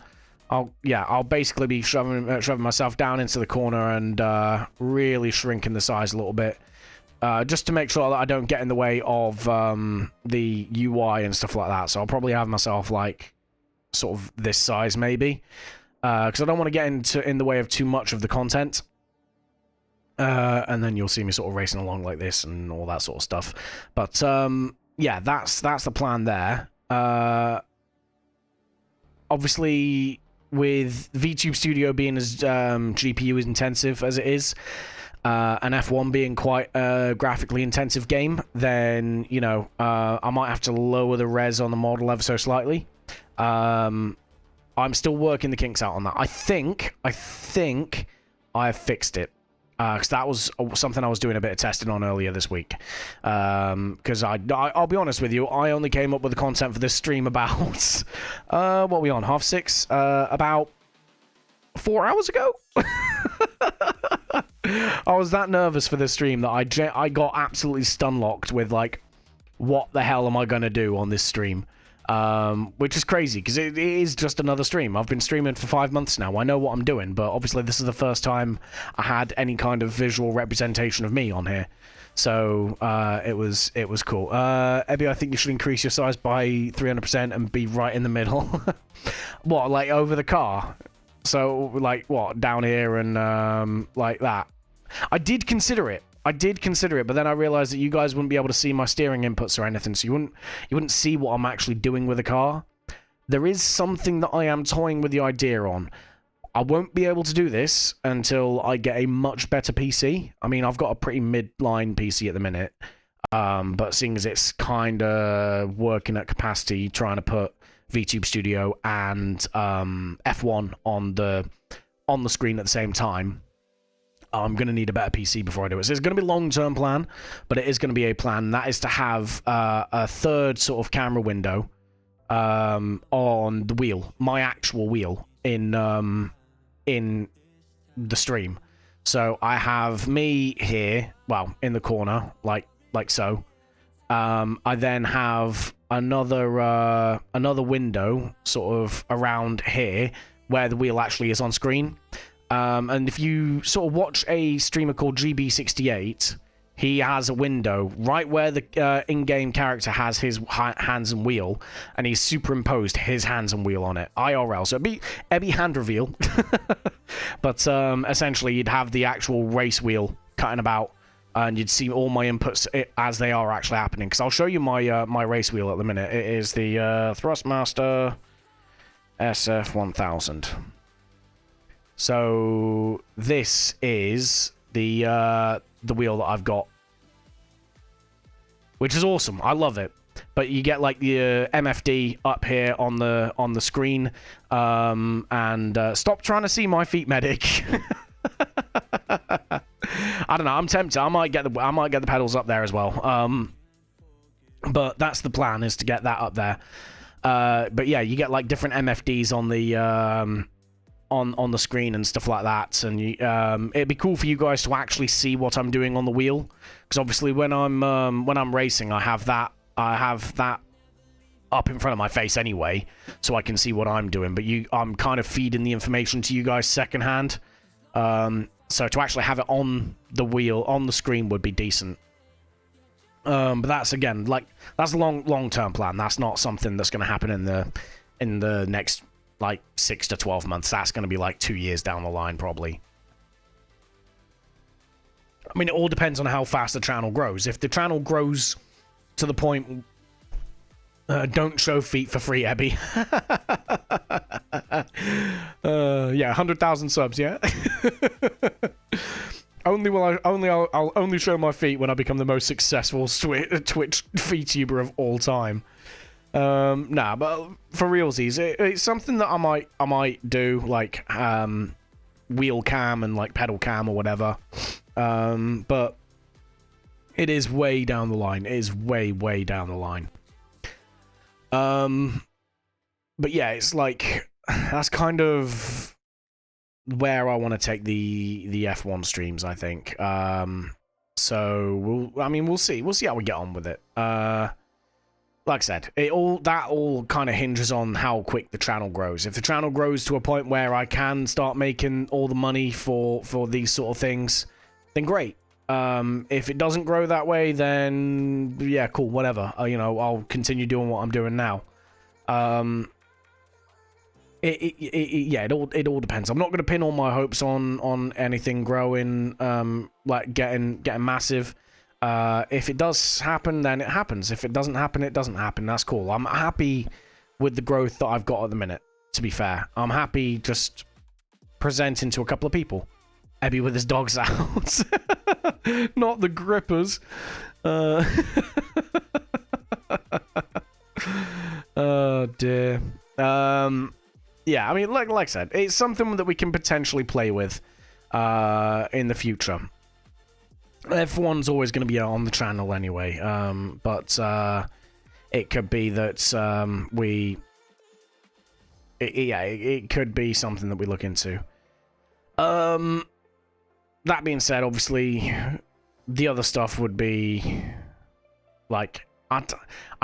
basically be shoving myself down into the corner and really shrinking the size a little bit, just to make sure that I don't get in the way of the UI and stuff like that. So I'll probably have myself like sort of this size maybe, because I don't want to get in the way of too much of the content. And then you'll see me sort of racing along like this and all that sort of stuff. But yeah, that's the plan there. Obviously, with VTube Studio being as GPU intensive as it is, and F1 being quite a graphically intensive game, then, you know, I might have to lower the res on the model ever so slightly. I'm still working the kinks out on that. I think I've fixed it. Because that was something I was doing a bit of testing on earlier this week. Because I'll be honest with you, I only came up with the content for this stream about, what are we on, 6:30? About 4 hours ago? I was that nervous for this stream that I got absolutely stun-locked with, like, what the hell am I going to do on this stream? Which is crazy, because it is just another stream. I've been streaming for 5 months now. I know what I'm doing, but obviously this is the first time I had any kind of visual representation of me on here. So, it was cool. Ebby, I think you should increase your size by 300% and be right in the middle. What, like over the car? So, like, what, down here and, like that? I did consider it. I did consider it, but then I realized that you guys wouldn't be able to see my steering inputs or anything, so you wouldn't see what I'm actually doing with the car. There is something that I am toying with the idea on. I won't be able to do this until I get a much better PC. I mean, I've got a pretty mid-line PC at the minute, but seeing as it's kind of working at capacity, trying to put VTube Studio and F1 on the screen at the same time, I'm going to need a better PC before I do it. So it's going to be a long-term plan, but it is going to be a plan. That is to have a third sort of camera window on the wheel, my actual wheel, in the stream. So I have me here, well, in the corner, like so. I then have another window sort of around here where the wheel actually is on screen. And if you sort of watch a streamer called GB68, he has a window right where the in-game character has his hands and wheel, and he's superimposed his hands and wheel on it, IRL. So it'd be Ebby hand reveal. But essentially, you'd have the actual race wheel cutting about, and you'd see all my inputs as they are actually happening. Because I'll show you my my race wheel at the minute. It is the Thrustmaster SF1000. So this is the wheel that I've got, which is awesome. I love it. But you get like the MFD up here on the screen, and stop trying to see my feet, medic. I don't know. I'm tempted. I might get the pedals up there as well. But that's the plan, is to get that up there. But yeah, you get like different MFDs on the on the screen and stuff like that, and it'd be cool for you guys to actually see what I'm doing on the wheel, because obviously when I'm racing, I have that up in front of my face anyway, so I can see what I'm doing. But I'm kind of feeding the information to you guys secondhand, so to actually have it on the wheel on the screen would be decent. But that's, again, like, that's a long-term plan. That's not something that's going to happen in the next like 6 to 12 months. That's going to be like 2 years down the line, probably. I mean, it all depends on how fast the channel grows. If the channel grows to the point, don't show feet for free, Ebby. Yeah, 100,000 subs, yeah. I'll only show my feet when I become the most successful Twitch VTuber of all time. Nah, but for realsies, it's something that I might do, like wheel cam and like pedal cam or whatever. But it is way down the line. It is way down the line. But yeah, it's like, that's kind of where I want to take the F1 streams, I think. So we'll see. We'll see how we get on with it. Like I said, that all kind of hinges on how quick the channel grows. If the channel grows to a point where I can start making all the money for these sort of things, then great. If it doesn't grow that way, then yeah, cool, whatever. You know, I'll continue doing what I'm doing now. Yeah, it all depends. I'm not going to pin all my hopes on anything growing, like getting massive. If it does happen, then it happens. If it doesn't happen, it doesn't happen. That's cool. I'm happy with the growth that I've got at the minute, to be fair. I'm happy just presenting to a couple of people. Ebby with his dogs out. Not the grippers. Oh, dear. Yeah, I mean, like I said, it's something that we can potentially play with in the future. F1's always going to be on the channel anyway, but it could be that it could be something that we look into. That being said, obviously, the other stuff would be like, I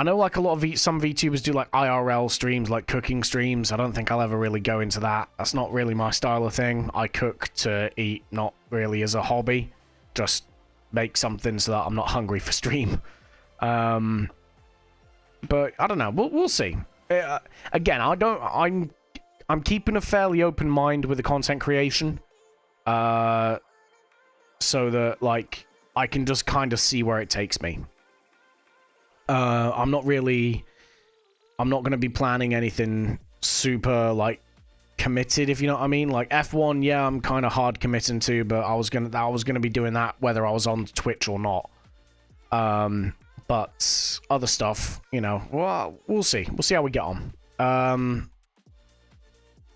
know like a lot of some VTubers do like IRL streams, like cooking streams. I don't think I'll ever really go into that. That's not really my style of thing. I cook to eat, not really as a hobby. Just make something so that I'm not hungry for stream. But I don't know. We'll see. Again, I'm keeping a fairly open mind with the content creation. So that like I can just kind of see where it takes me. I'm not going to be planning anything super, like, committed, if you know what I mean. Like, F1, yeah, I'm kind of hard committing to, but I was gonna be doing that whether I was on Twitch or not. But other stuff, you know, well, we'll see. We'll see how we get on.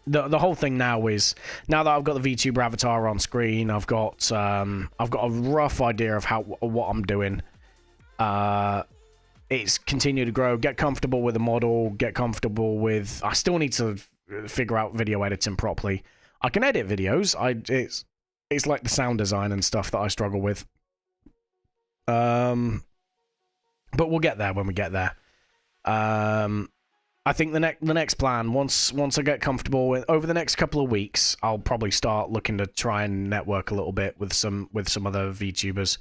The whole thing now is, now that I've got the VTuber avatar on screen, I've got a rough idea of what I'm doing. It's continue to grow, get comfortable with the model, get comfortable with... I still need to figure out video editing properly. I can edit videos. It's like the sound design and stuff that I struggle with. But we'll get there when we get there. I think the next plan, once I get comfortable with, over the next couple of weeks, I'll probably start looking to try and network a little bit with some other VTubers.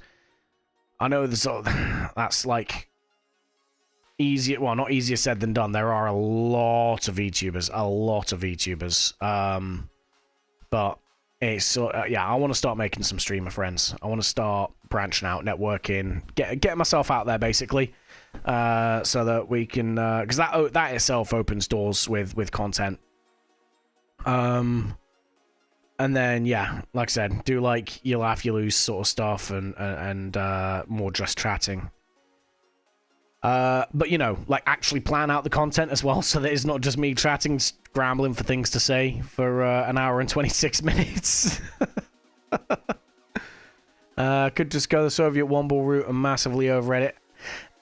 I know that's like easier, well, not easier said than done. There are a lot of VTubers, but it's yeah, I want to start making some streamer friends. I want to start branching out, networking, get myself out there basically, so that we can, because that itself opens doors with content. And then yeah, like I said, do like you laugh, you lose sort of stuff, and more just chatting. But you know, like actually plan out the content as well, so that it's not just me chatting, scrambling for things to say for an hour and 26 minutes. Could just go the Soviet Womble route and massively over-edit.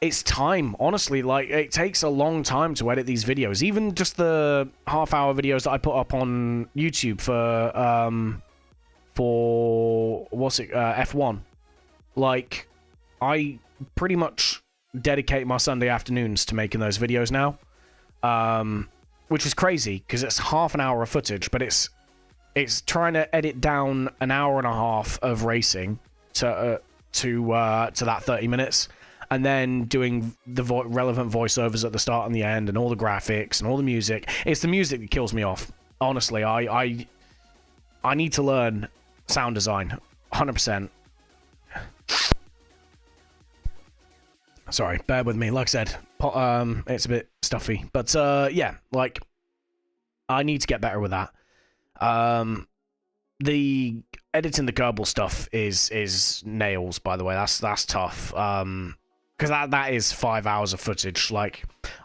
It's time, honestly. Like, it takes a long time to edit these videos. Even just the half-hour videos that I put up on YouTube for what's it, F1. Like, I pretty much dedicate my Sunday afternoons to making those videos now, which is crazy because it's half an hour of footage, but it's trying to edit down an hour and a half of racing to that 30 minutes, and then doing the relevant voiceovers at the start and the end, and all the graphics and all the music. It's the music that kills me off. Honestly, I need to learn sound design, 100%. Sorry, bear with me. Like I said, it's a bit stuffy, but yeah, like I need to get better with that. The editing the Kerbal stuff is nails, by the way. That's tough. Because that is 5 hours of footage. Like,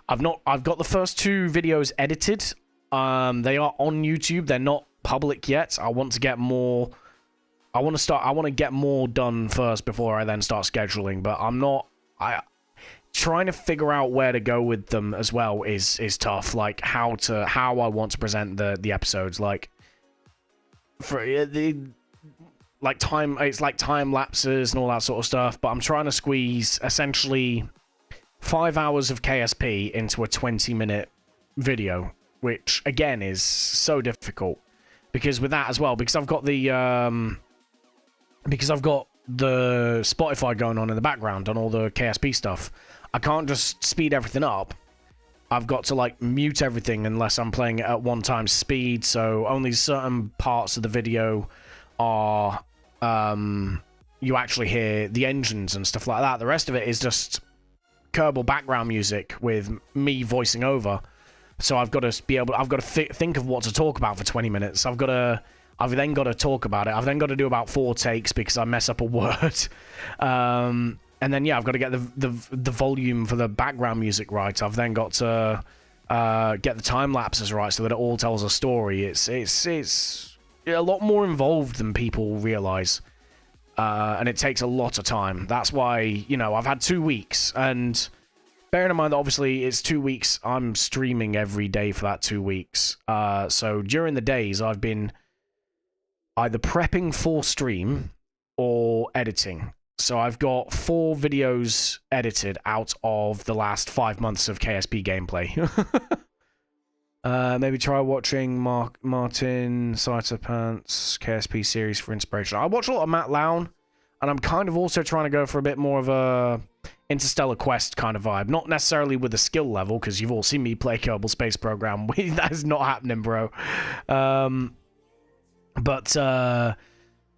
I've got the first 2 videos edited. They are on YouTube. They're not public yet. I want to get more. I want to get more done first before I then start scheduling. But trying to figure out where to go with them as well is tough. Like how I want to present the episodes. Like for it's like time lapses and all that sort of stuff. But I'm trying to squeeze essentially 5 hours of KSP into a 20-minute video, which again is so difficult because with that as well, because I've got the Spotify going on in the background on all the KSP stuff. I can't just speed everything up. I've got to like mute everything unless I'm playing it at 1 times speed, so only certain parts of the video are you actually hear the engines and stuff like that. The rest of it is just Kerbal background music with me voicing over. So I've got to think of what to talk about for 20 minutes. I've then got to talk about it. I've then got to do about 4 takes because I mess up a word. And then, yeah, I've got to get the volume for the background music right. I've then got to get the time lapses right so that it all tells a story. It's a lot more involved than people realize. And it takes a lot of time. That's why, you know, I've had 2 weeks. And bearing in mind that obviously it's 2 weeks, I'm streaming every day for that 2 weeks. So during the days, I've been either prepping for stream or editing. So I've got 4 videos edited out of the last 5 months of KSP gameplay. Maybe try watching Martin Saitapant's KSP series for inspiration. I watch a lot of Matt Lown, and I'm kind of also trying to go for a bit more of a Interstellar Quest kind of vibe. Not necessarily with the skill level, because you've all seen me play Kerbal Space Program. That is not happening, bro. But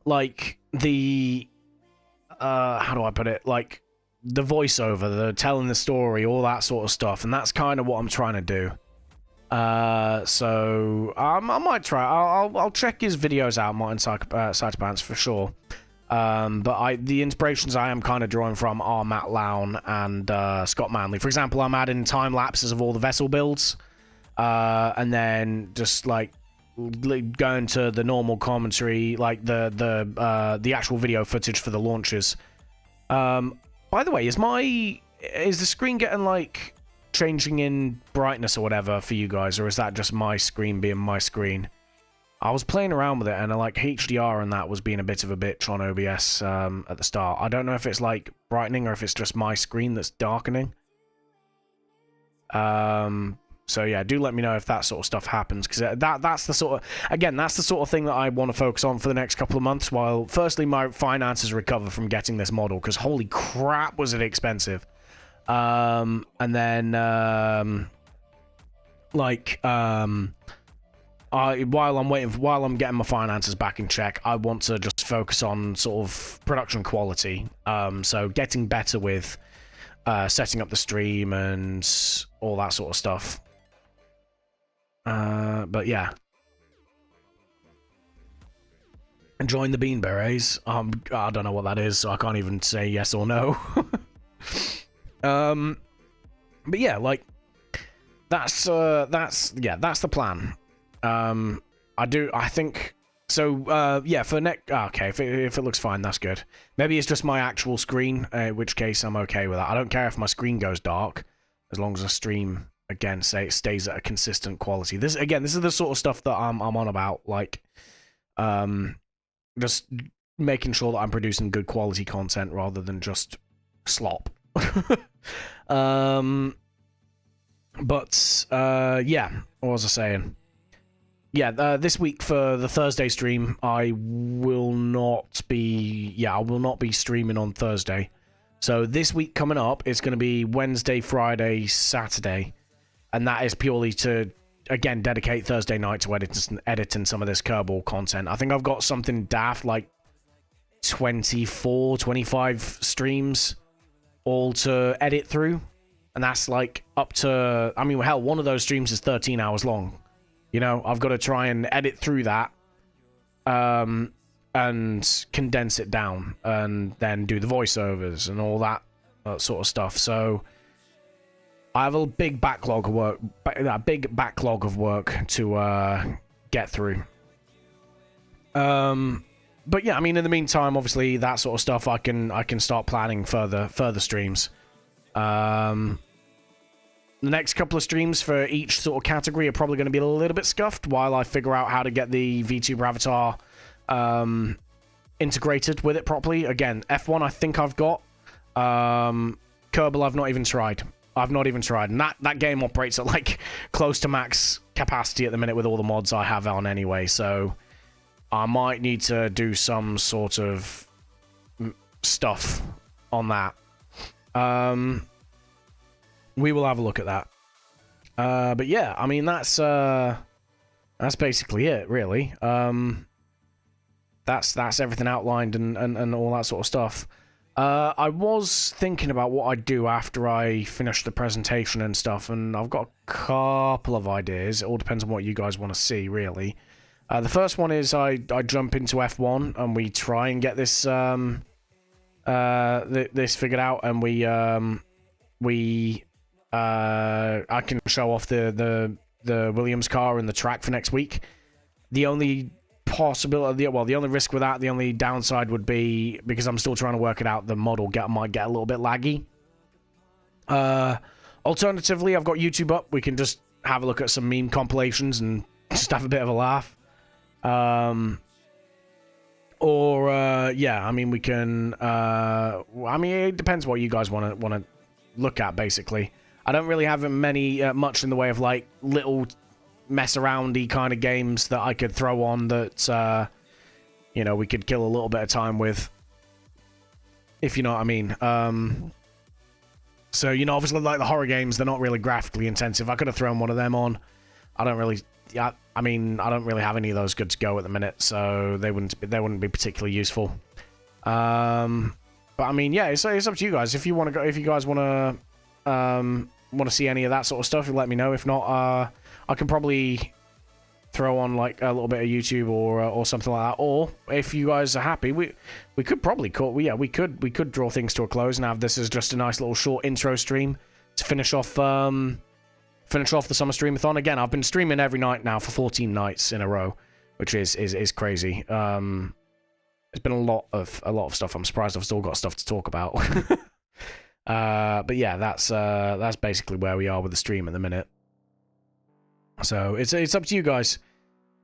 like the how do I put it? Like the voiceover, the telling the story, all that sort of stuff, and that's kind of what I'm trying to do. So I might try. I'll check his videos out, Martin Cytopants, for sure. But the inspirations I am kind of drawing from are Matt Lown and Scott Manley. For example, I'm adding time lapses of all the vessel builds, and then just like going to the normal commentary, like the actual video footage for the launches. By the way, is the screen getting like changing in brightness or whatever for you guys, or is that just my screen being my screen? I was playing around with it, and like HDR and that was being a bit of a bitch on OBS at the start. I don't know if it's like brightening or if it's just my screen that's darkening. So yeah, do let me know if that sort of stuff happens, because that's the sort of, again, that's the sort of thing that I want to focus on for the next couple of months, while firstly my finances recover from getting this model, because holy crap was it expensive. And then while I'm getting my finances back in check, I want to just focus on sort of production quality. So getting better with setting up the stream and all that sort of stuff. But yeah. Enjoying the bean berets. I don't know what that is, so I can't even say yes or no. But yeah, like that's the plan. I think so. Yeah, for next. Okay, if it looks fine, that's good. Maybe it's just my actual screen, in which case I'm okay with that. I don't care if my screen goes dark, as long as the stream again stays at a consistent quality. This is the sort of stuff that I'm on about, like, just making sure that I'm producing good quality content rather than just slop. Yeah, what was I saying? Yeah, this week for the Thursday stream, I will not be streaming on Thursday. So this week coming up, it's going to be Wednesday, Friday, Saturday, and that is purely to, again, dedicate Thursday night to editing some of this Kerbal content. I think I've got something daft like 24, 25 streams all to edit through, and that's like up to, I mean, hell, one of those streams is 13 hours long. You know, I've got to try and edit through that, and condense it down, and then do the voiceovers and all that sort of stuff. So I have a big backlog of work to get through. But yeah, I mean, in the meantime, obviously that sort of stuff, I can start planning further streams. The next couple of streams for each sort of category are probably going to be a little bit scuffed while I figure out how to get the VTuber avatar integrated with it properly. Again, F1 I think I've got. Kerbal I've not even tried. And that game operates at like close to max capacity at the minute with all the mods I have on anyway, so I might need to do some sort of stuff on that. We will have a look at that. But yeah, I mean, that's basically it, really. That's everything outlined and all that sort of stuff. I was thinking about what I'd do after I finish the presentation and stuff, and I've got a couple of ideas. It all depends on what you guys want to see, really. The first one is I jump into F1 and we try and get this this figured out, and I can show off the Williams car and the track for next week. The only possibility, well, the only risk with that, the only downside would be, because I'm still trying to work it out, the model might get a little bit laggy. Alternatively, I've got YouTube up. We can just have a look at some meme compilations and just have a bit of a laugh. Yeah, I mean, we can, I mean, it depends what you guys want to look at, basically. I don't really have much in the way of, like, little mess-aroundy kind of games that I could throw on that, you know, we could kill a little bit of time with, if you know what I mean. So, you know, obviously, like, the horror games, they're not really graphically intensive. I could have thrown one of them on. I don't really have any of those good to go at the minute, so they wouldn't be particularly useful. But I mean, yeah, it's up to you guys. If you want to go, if you guys want to see any of that sort of stuff, you let me know. If not, I can probably throw on like a little bit of YouTube or something like that. Or if you guys are happy, we could probably call. Yeah, we could draw things to a close and have this as just a nice little short intro stream to finish off the summer Stream-a-Thon. Again, I've been streaming every night now for 14 nights in a row, which is crazy. It's been a lot of stuff. I'm surprised I've still got stuff to talk about. But yeah, that's basically where we are with the stream at the minute. So it's up to you guys.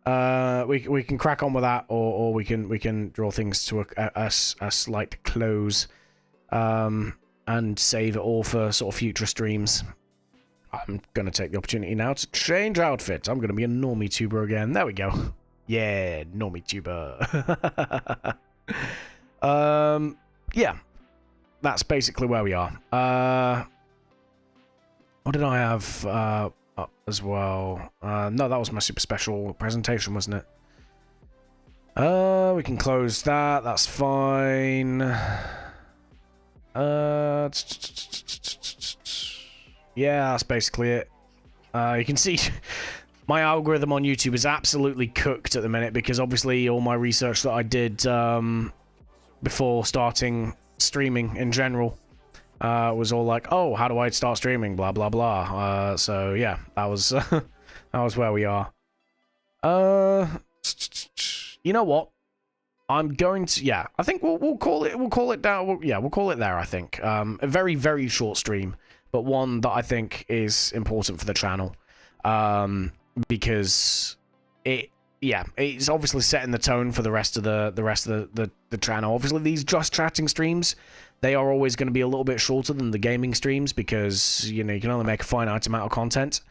We can crack on with that, or we can draw things to a slight close, and save it all for sort of future streams. I'm gonna take the opportunity now to change outfit. I'm gonna be a normie tuber again. There we go. Yeah, normie tuber. Yeah, that's basically where we are. What did I have up as well? No, that was my super special presentation, wasn't it? We can close that. That's fine. Yeah, that's basically it. You can see my algorithm on YouTube is absolutely cooked at the minute because obviously all my research that I did before starting streaming in general was all like, oh, how do I start streaming? Blah blah blah. So yeah, that was that was where we are. You know what? I'm going to, yeah, I think we'll call it down. We'll call it there. I think a very short stream, but one that I think is important for the channel, because it's obviously setting the tone for the rest of the channel. Obviously, these just chatting streams, they are always going to be a little bit shorter than the gaming streams because you can only make a finite amount of content.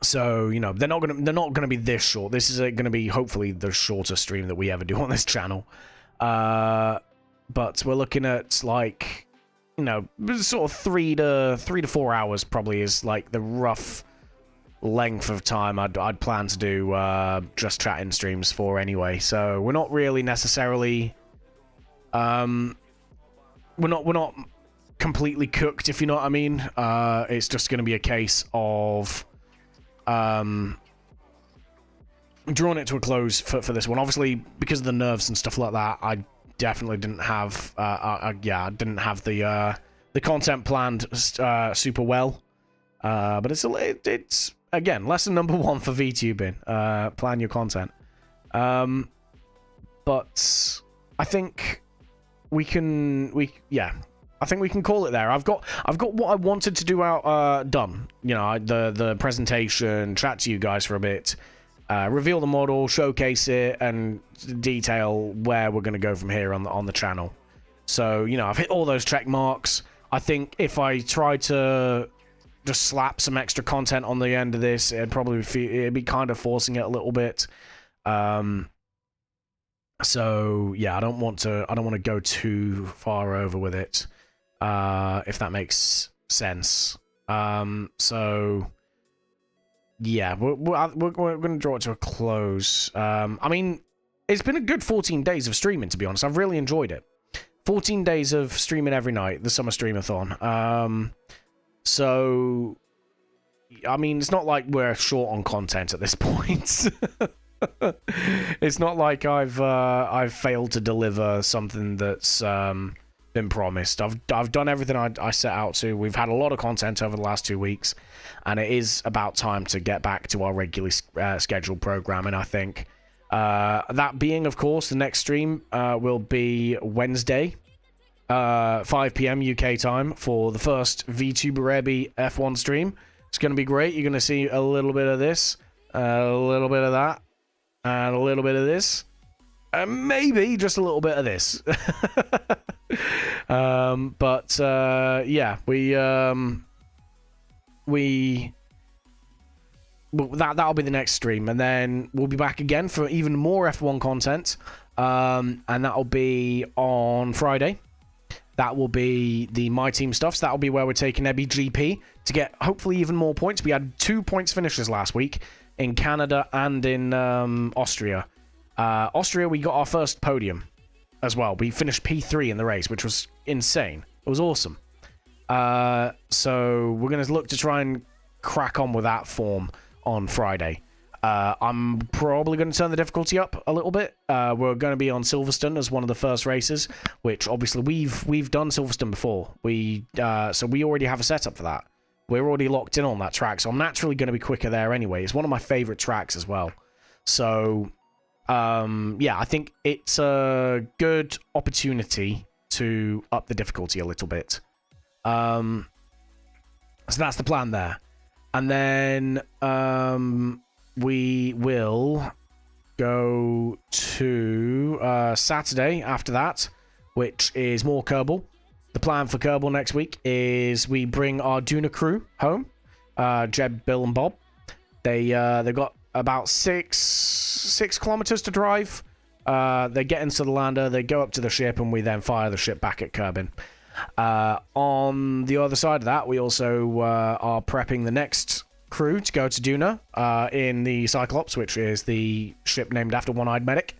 So they're not gonna be this short. This is gonna be hopefully the shortest stream that we ever do on this channel. But we're looking at like sort of 3 to 4 hours probably is like the rough length of time I'd plan to do just chatting streams for anyway. So we're not really necessarily we're not completely cooked, if you know what I mean. It's just gonna be a case of drawing it to a close for this one. Obviously, because of the nerves and stuff like that, I definitely didn't have I didn't have the content planned super well. But it's again lesson number 1 for VTubing. Plan your content. But I think we can I think we can call it there. I've got what I wanted to do out done. The presentation, chat to you guys for a bit, reveal the model, showcase it, and detail where we're going to go from here on the channel. So I've hit all those check marks. I think if I try to just slap some extra content on the end of this, it'd be kind of forcing it a little bit. So yeah, I don't want to go too far over with it. If that makes sense. So yeah, we're going to draw it to a close. I mean, it's been a good 14 days of streaming, to be honest. I've really enjoyed it. 14 days of streaming every night, the summer Stream-a-Thon. So I mean, it's not like we're short on content at this point. It's not like I've failed to deliver something that's been promised. I've done everything I set out to. We've had a lot of content over the last 2 weeks, and it is about time to get back to our regularly scheduled programming, I think. That being, of course, the next stream will be Wednesday, 5 PM UK time, for the first VTuber Ebby F1 stream. It's going to be great. You're going to see a little bit of this, a little bit of that, and a little bit of this, and maybe just a little bit of this. Yeah, that'll be the next stream, and then we'll be back again for even more F1 content, and that'll be on Friday. That will be the My Team stuff. So that'll be where we're taking Ebby GP to get hopefully even more points. We had 2 points finishes last week in Canada and in Austria. Austria, we got our first podium. as well. We finished P3 in the race, which was insane. It was awesome. So we're going to look to try and crack on with that form on Friday. I'm probably going to turn the difficulty up a little bit. We're going to be on Silverstone as one of the first races, which obviously we've done Silverstone before. So we already have a setup for that. We're already locked in on that track, so I'm naturally going to be quicker there anyway. It's one of my favorite tracks as well. So, yeah, I think it's a good opportunity to up the difficulty a little bit. So that's the plan there. And then we will go to Saturday after that, which is more Kerbal. The plan for Kerbal next week is we bring our Duna crew home, Jeb, Bill, and Bob. They've got about 6 kilometers to drive. They get into the lander, they go up to the ship, and we then fire the ship back at Kerbin. On the other side of that, we also are prepping the next crew to go to Duna in the Cyclops, which is the ship named after One-Eyed Medic.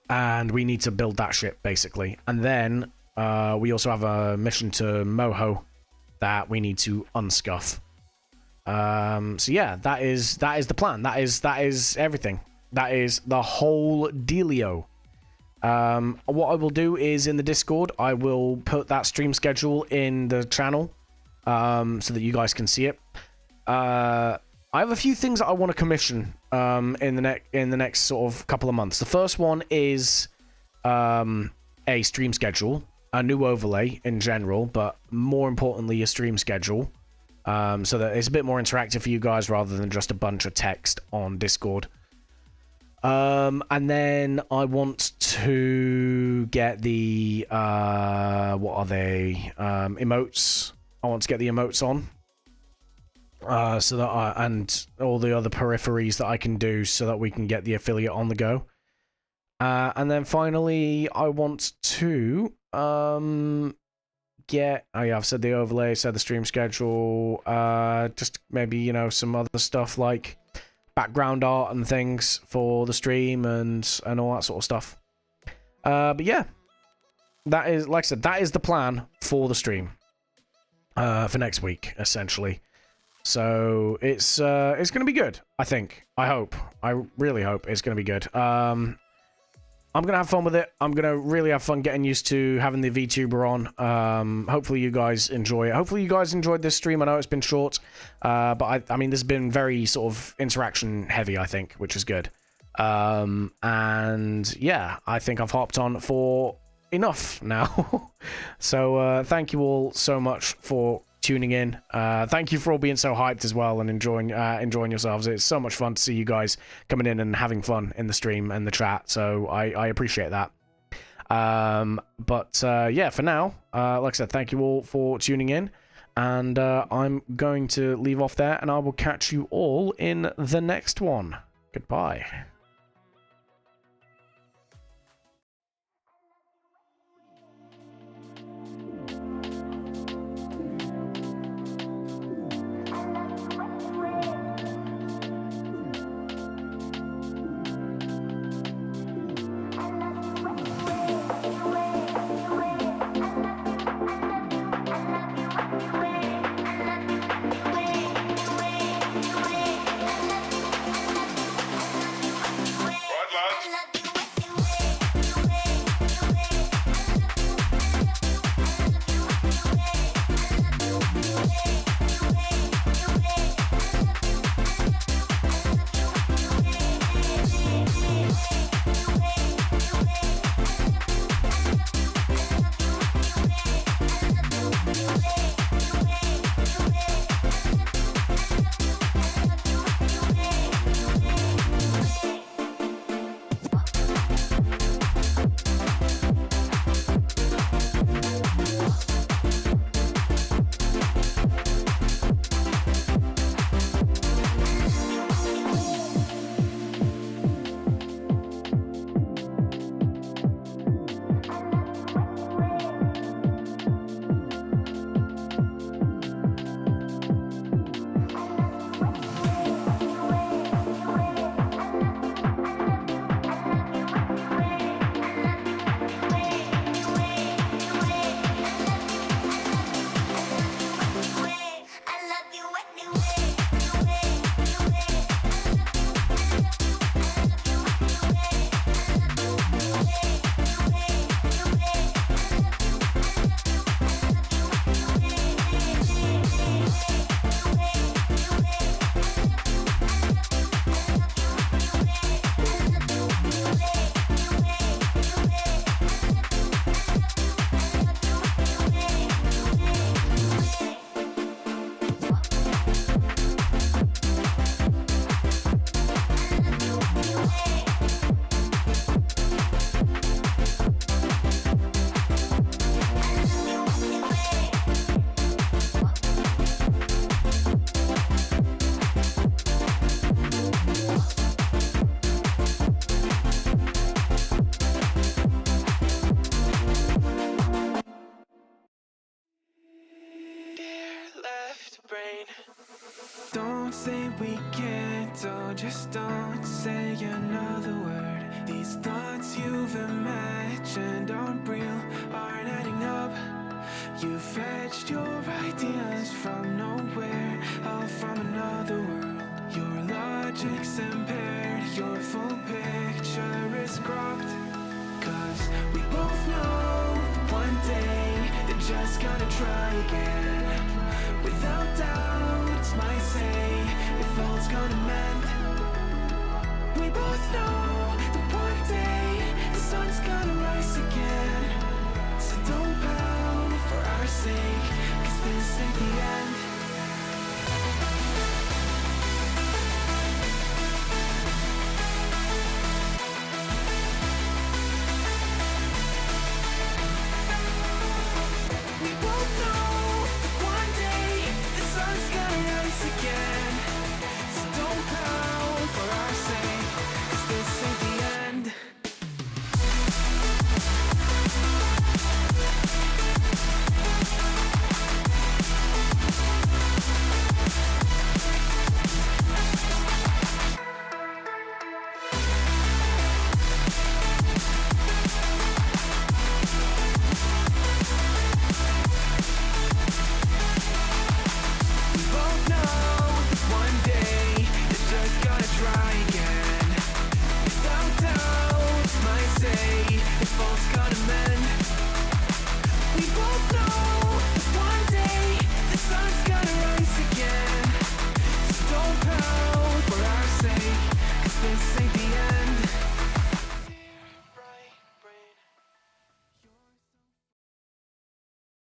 And we need to build that ship, basically. And then we also have a mission to Moho that we need to unscuff. So yeah, that is the plan. That is everything. That is the whole dealio. What I will do is in the Discord, I will put that stream schedule in the channel so that you guys can see it. I have a few things that I want to commission in the next sort of couple of months. The first one is a stream schedule, a new overlay in general, but more importantly, a stream schedule, so that it's a bit more interactive for you guys rather than just a bunch of text on Discord. And then I want to get the what are they? Emotes. I want to get the emotes on. So that and all the other peripheries that I can do so that we can get the affiliate on the go. And then finally, I want to get... Oh yeah, I've said the overlay, said the stream schedule. Just maybe, you know, some other stuff like background art and things for the stream and all that sort of stuff. But yeah, that is, like I said, that is the plan for the stream for next week, essentially. So it's going to be good, I think. I hope. I really hope it's going to be good. I'm going to have fun with it. I'm going to really have fun getting used to having the VTuber on. Hopefully you guys enjoy it. Hopefully you guys enjoyed this stream. I know it's been short, but I mean, this has been very sort of interaction heavy, I think, which is good. And yeah, I think I've hopped on for enough now. So thank you all so much for tuning in. Thank you for all being so hyped as well and enjoying yourselves. It's so much fun to see you guys coming in and having fun in the stream and the chat, so I appreciate that. But yeah, for now, like I said, thank you all for tuning in, and I'm going to leave off there, and I will catch you all in the next one. Goodbye. don't say we can't, oh, just don't say another word. These thoughts you've imagined aren't real, aren't adding up. You fetched your ideas from nowhere, all from another world. Your logic's impaired, your full picture is cropped. Cause we both know that one day they're just gonna try again. Without doubt, it's my say if all's gonna mend. We both know that one day the sun's gonna rise again. So don't pout for our sake, cause this ain't the end.